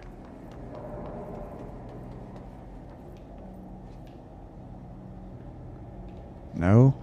No?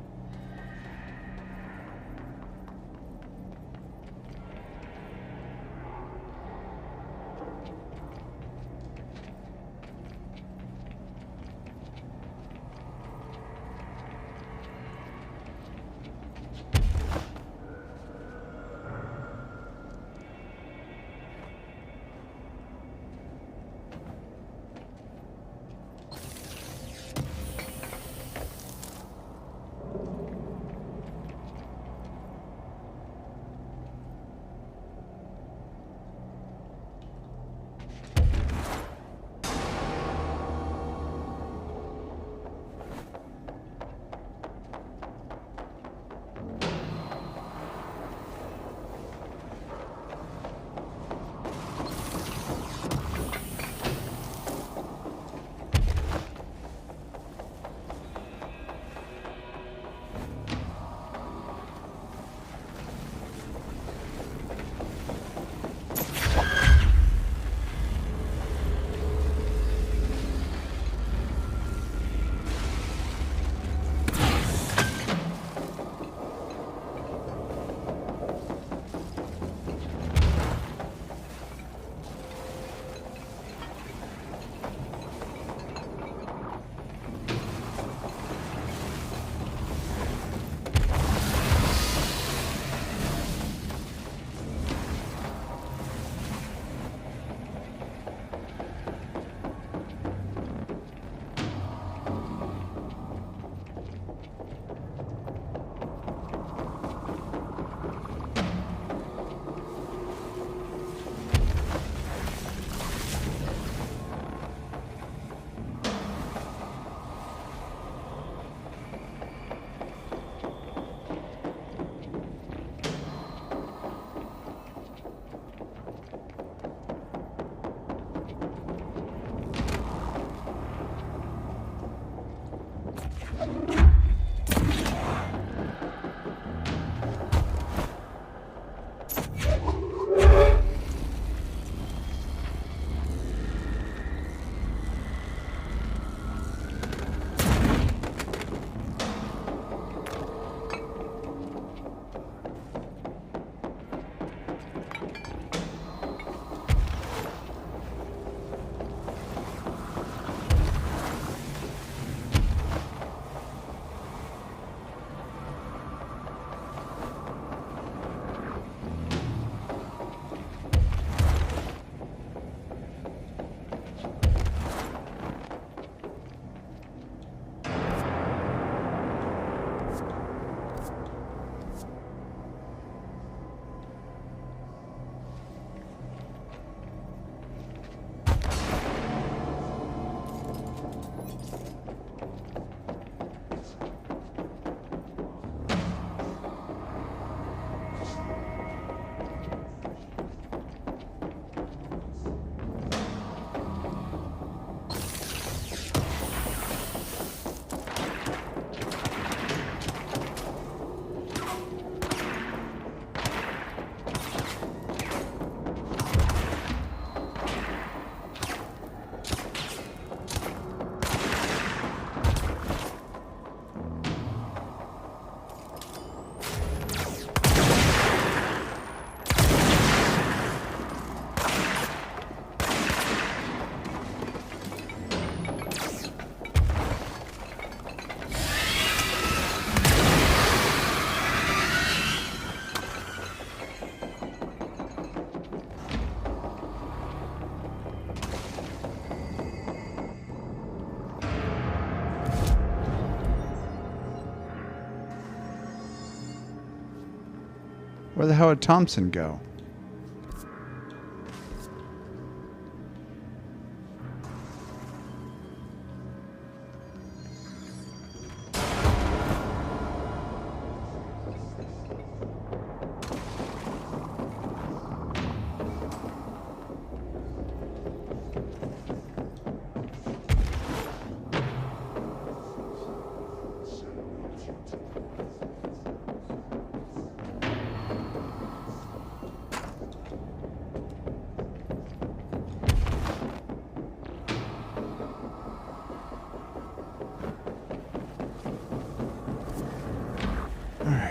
Where the hell did Thompson go?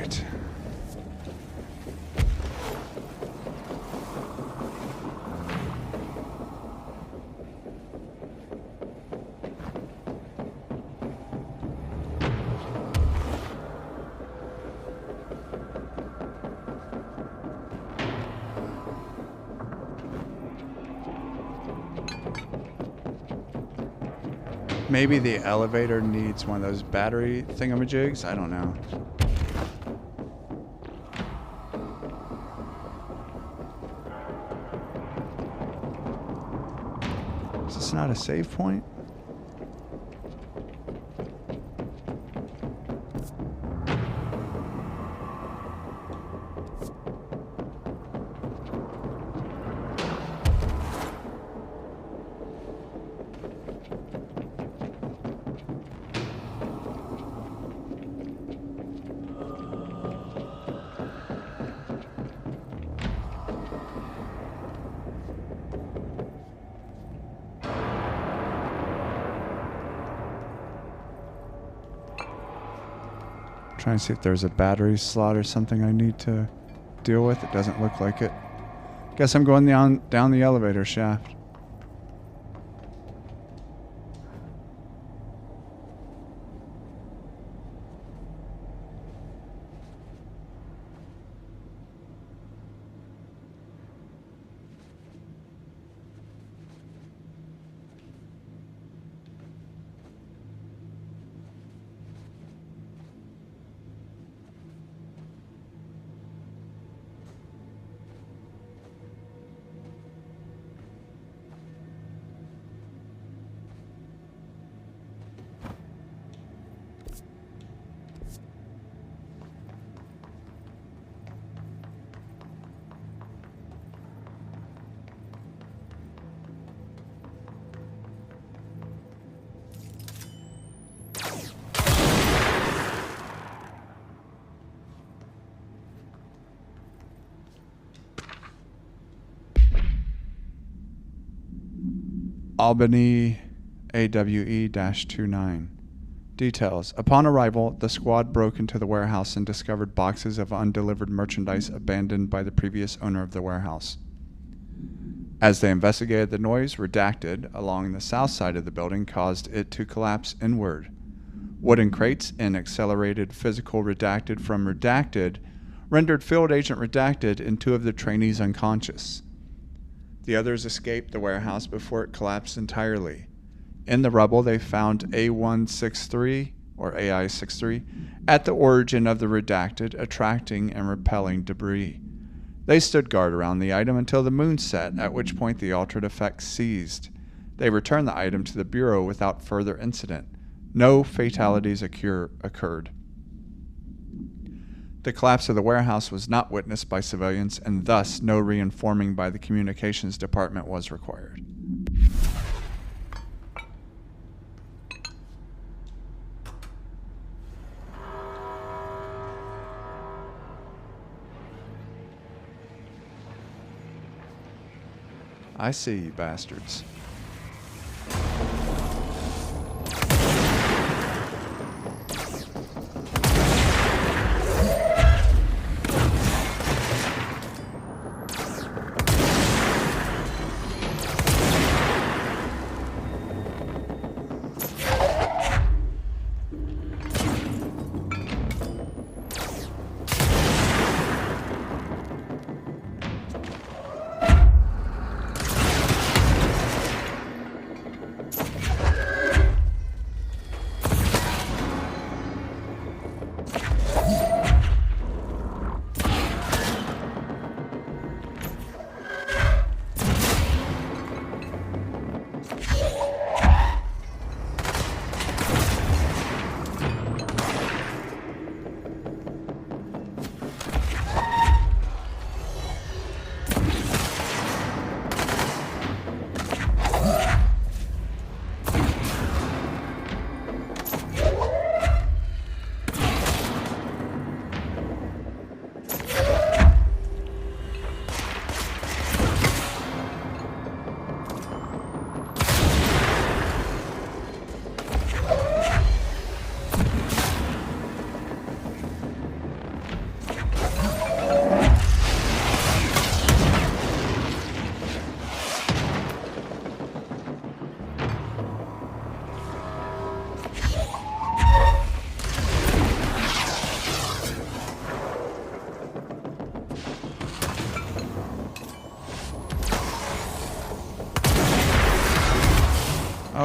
locked. Maybe the elevator needs one of those battery thingamajigs. I don't know. Is this not a save point? Trying to see if there's a battery slot or something I need to deal with. It doesn't look like it. Guess I'm going down the elevator shaft. Albany AWE-29. Details. Upon arrival, the squad broke into the warehouse and discovered boxes of undelivered merchandise abandoned by the previous owner of the warehouse. As they investigated, the noise, redacted, along the south side of the building caused it to collapse inward. Wooden crates and accelerated physical redacted from redacted rendered field agent redacted and two of the trainees unconscious. The others escaped the warehouse before it collapsed entirely. In the rubble, they found A163, or AI-63, at the origin of the redacted, attracting and repelling debris. They stood guard around the item until the moon set, at which point the altered effects ceased. They returned the item to the Bureau without further incident. No fatalities occurred. The collapse of the warehouse was not witnessed by civilians, and thus no reinforming by the communications department was required. I see you bastards.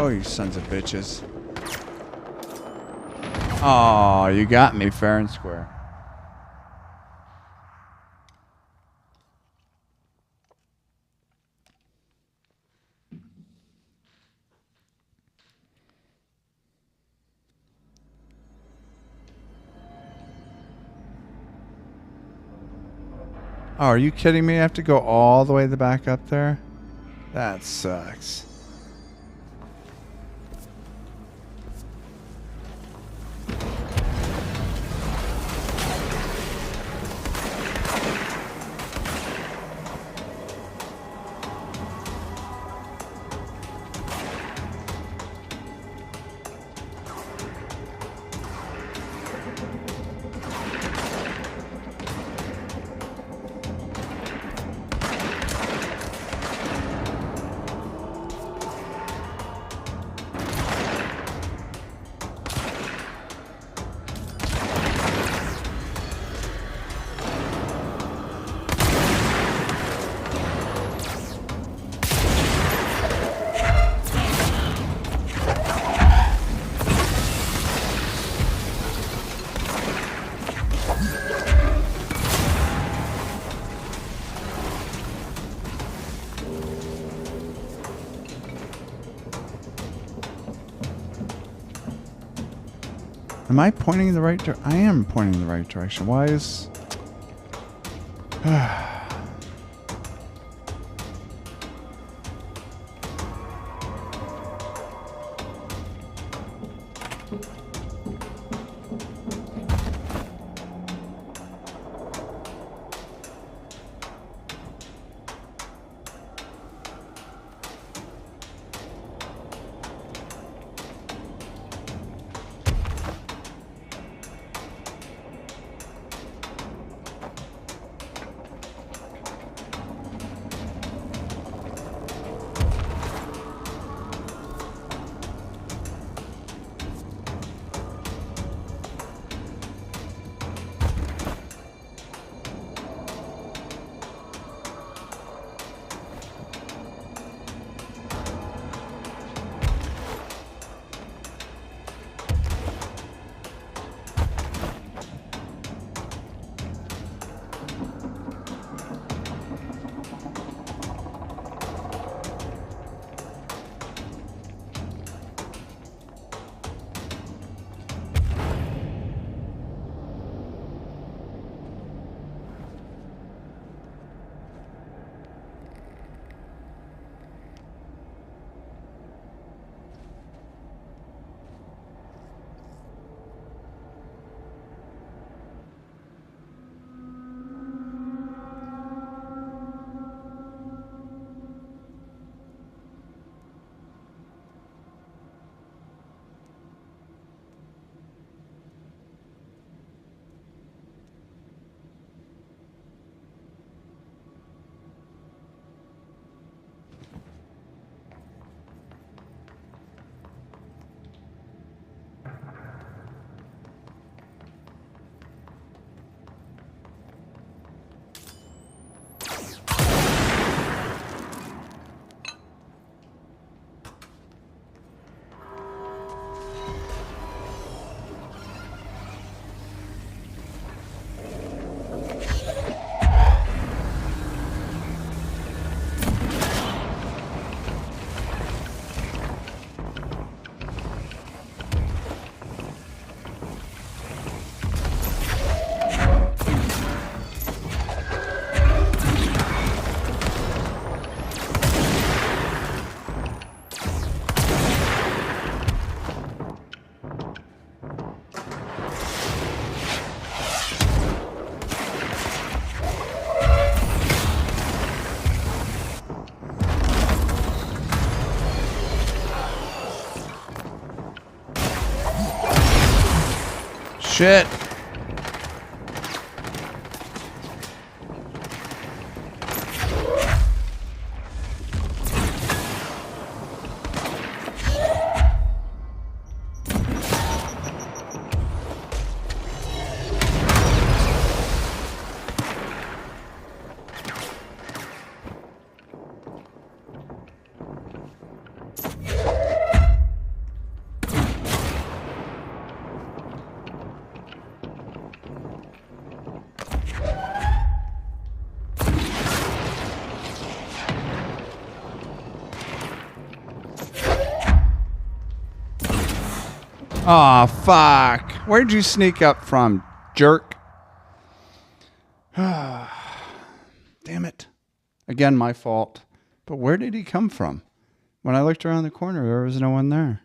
Oh, you sons of bitches. Oh, you got me fair and square. Oh, are you kidding me? I have to go all the way the back up there? That sucks. Am I pointing in the right direction? I am pointing in the right direction. Why is... Shit. Aw, fuck. Where'd you sneak up from, jerk? Damn it. Again, my fault. But where did he come from? When I looked around the corner, there was no one there.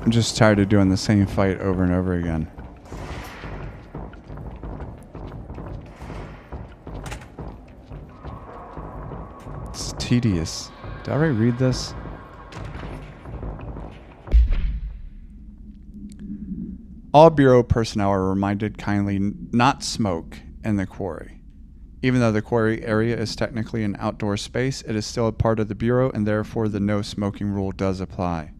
I'm just tired of doing the same fight over and over again. It's tedious. Did I already read this? All Bureau personnel are reminded kindly not smoke in the quarry. Even though the quarry area is technically an outdoor space, it is still a part of the Bureau, and therefore the no smoking rule does apply.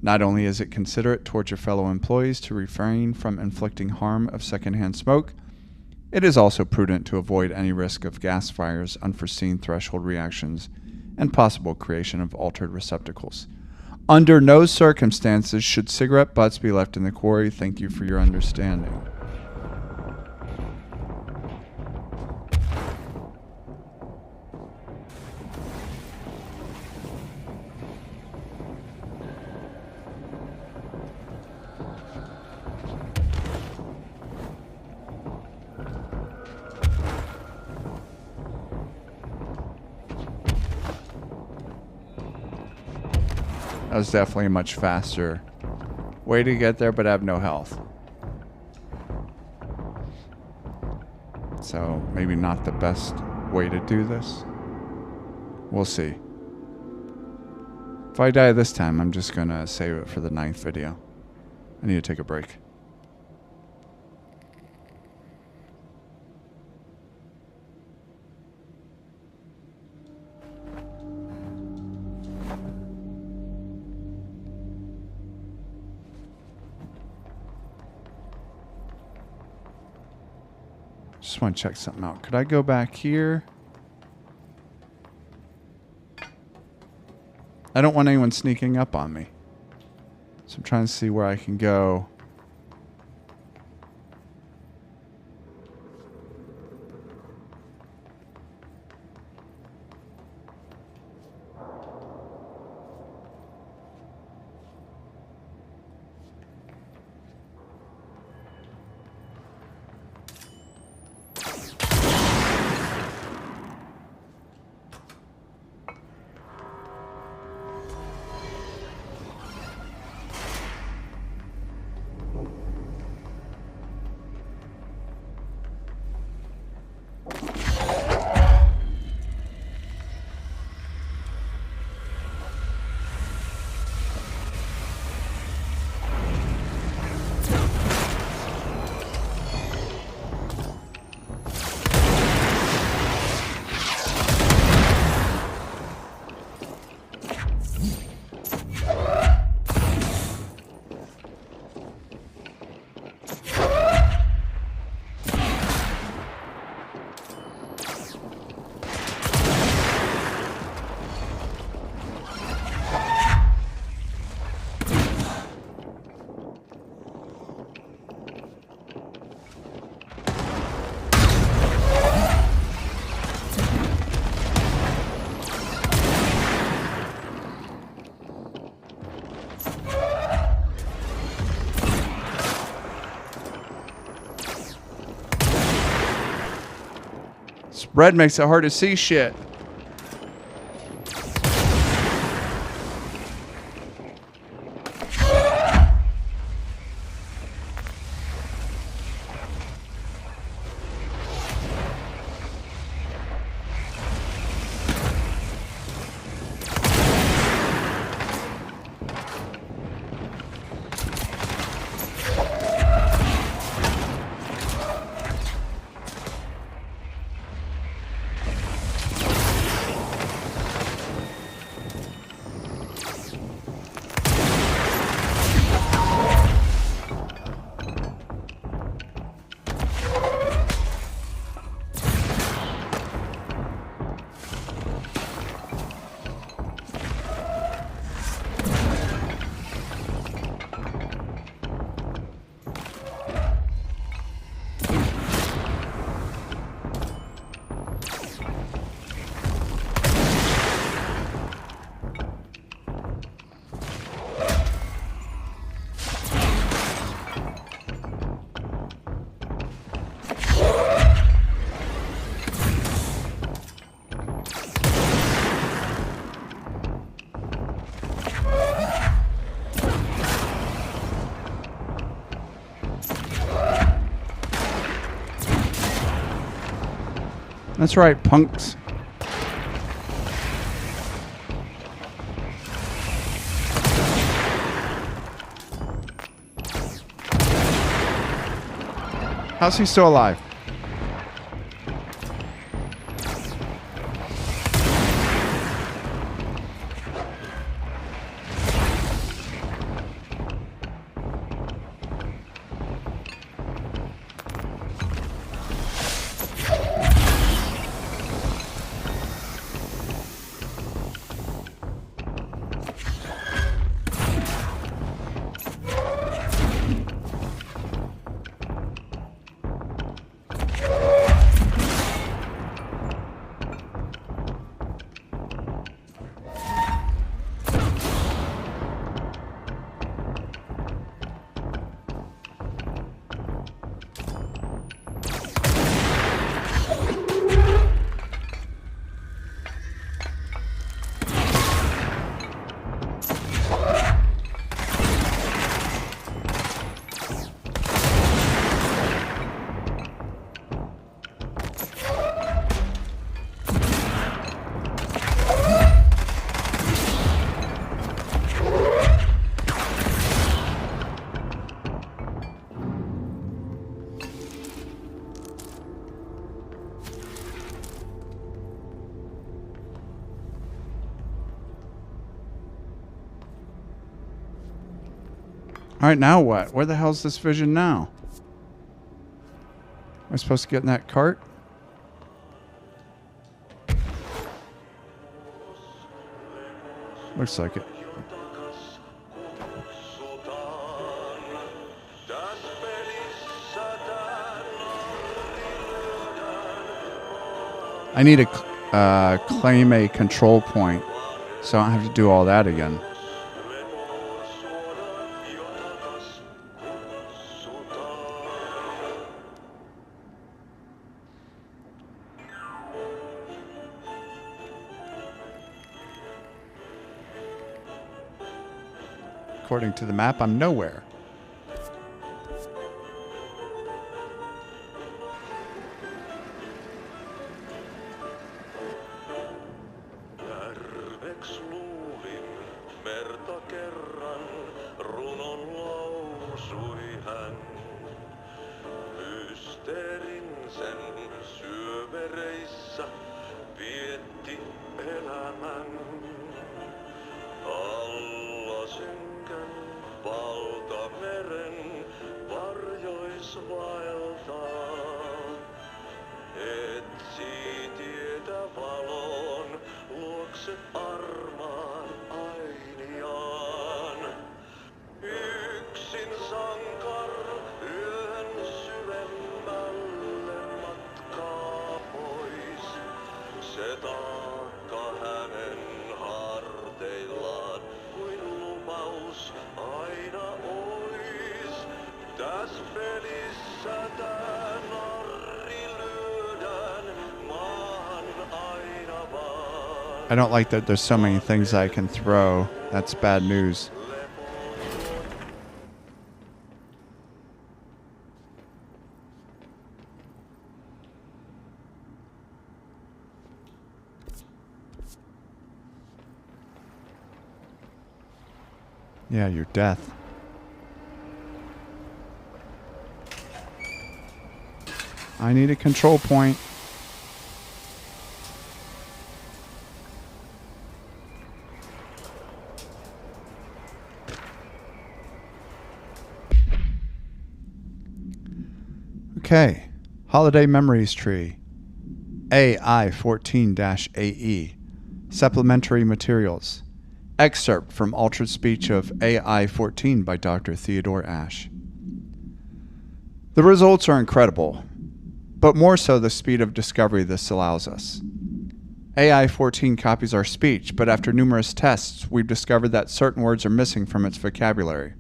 Not only is it considerate towards your fellow employees to refrain from inflicting harm of secondhand smoke, it is also prudent to avoid any risk of gas fires, unforeseen threshold reactions, and possible creation of altered receptacles. Under no circumstances should cigarette butts be left in the quarry. Thank you for your understanding. That was definitely a much faster way to get there, but I have no health. So maybe not the best way to do this. We'll see. If I die this time, I'm just going to save it for the 9th video. I need to take a break. Just want to check something out. Could I go back here? I don't want anyone sneaking up on me. So I'm trying to see where I can go. Red makes it hard to see shit. That's right, punks. How's he still alive? All right, now what? Where the hell's this vision now? Am I supposed to get in that cart? Looks like it. I need to claim a control point, so I don't have to do all that again. According to the map, I'm nowhere. I don't like that there's so many things I can throw. That's bad news. Yeah, your death. I need a control point. Okay, Holiday Memories Tree, AI-14-AE, Supplementary Materials, excerpt from Altered Speech of AI-14 by Dr. Theodore Ash. The results are incredible, but more so the speed of discovery this allows us. AI-14 copies our speech, but after numerous tests, we've discovered that certain words are missing from its vocabulary.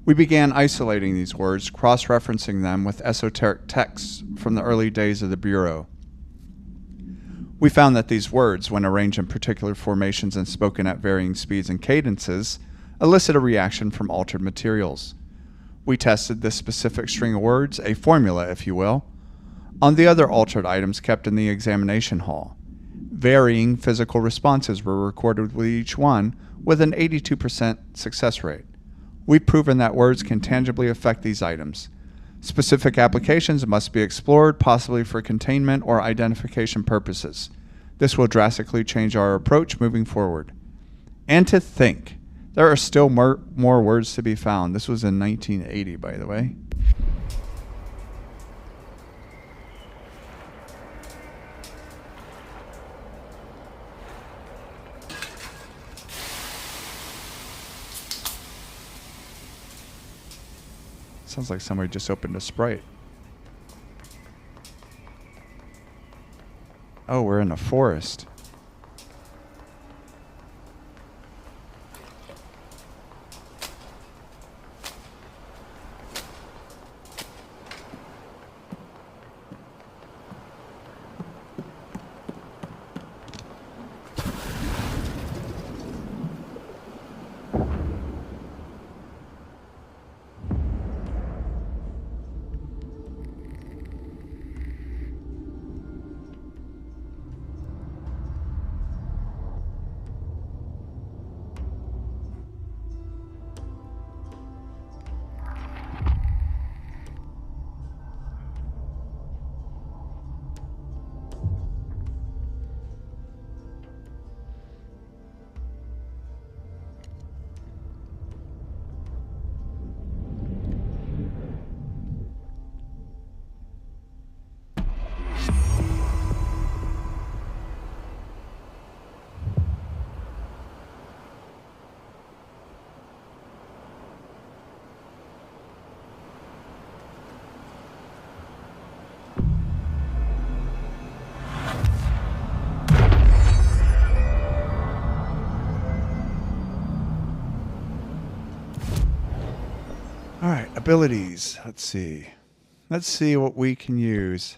We began isolating these words, cross-referencing them with esoteric texts from the early days of the Bureau. We found that these words, when arranged in particular formations and spoken at varying speeds and cadences, elicit a reaction from altered materials. We tested this specific string of words, a formula if you will, on the other altered items kept in the examination hall. Varying physical responses were recorded with each one, with an 82% success rate. We've proven that words can tangibly affect these items. Specific applications must be explored, possibly for containment or identification purposes. This will drastically change our approach moving forward. And to think, there are still more words to be found. This was in 1980, by the way. Sounds like somebody just opened a Sprite. Oh, we're in a forest. All right, abilities. Let's see. Let's see what we can use.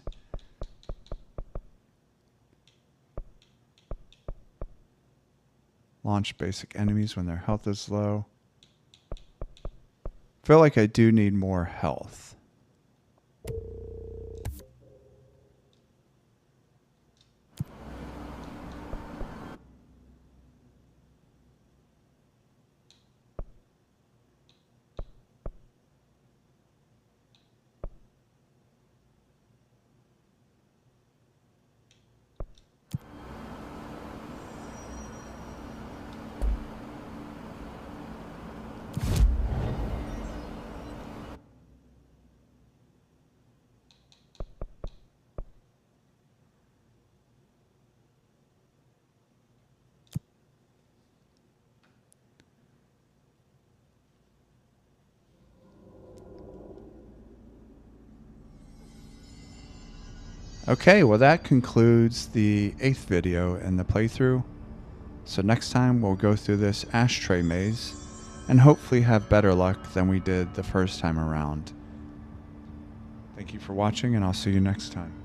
Launch basic enemies when their health is low. Feel like I do need more health. Okay, well that concludes the 8th video in the playthrough. So next time we'll go through this ashtray maze and hopefully have better luck than we did the first time around. Thank you for watching, and I'll see you next time.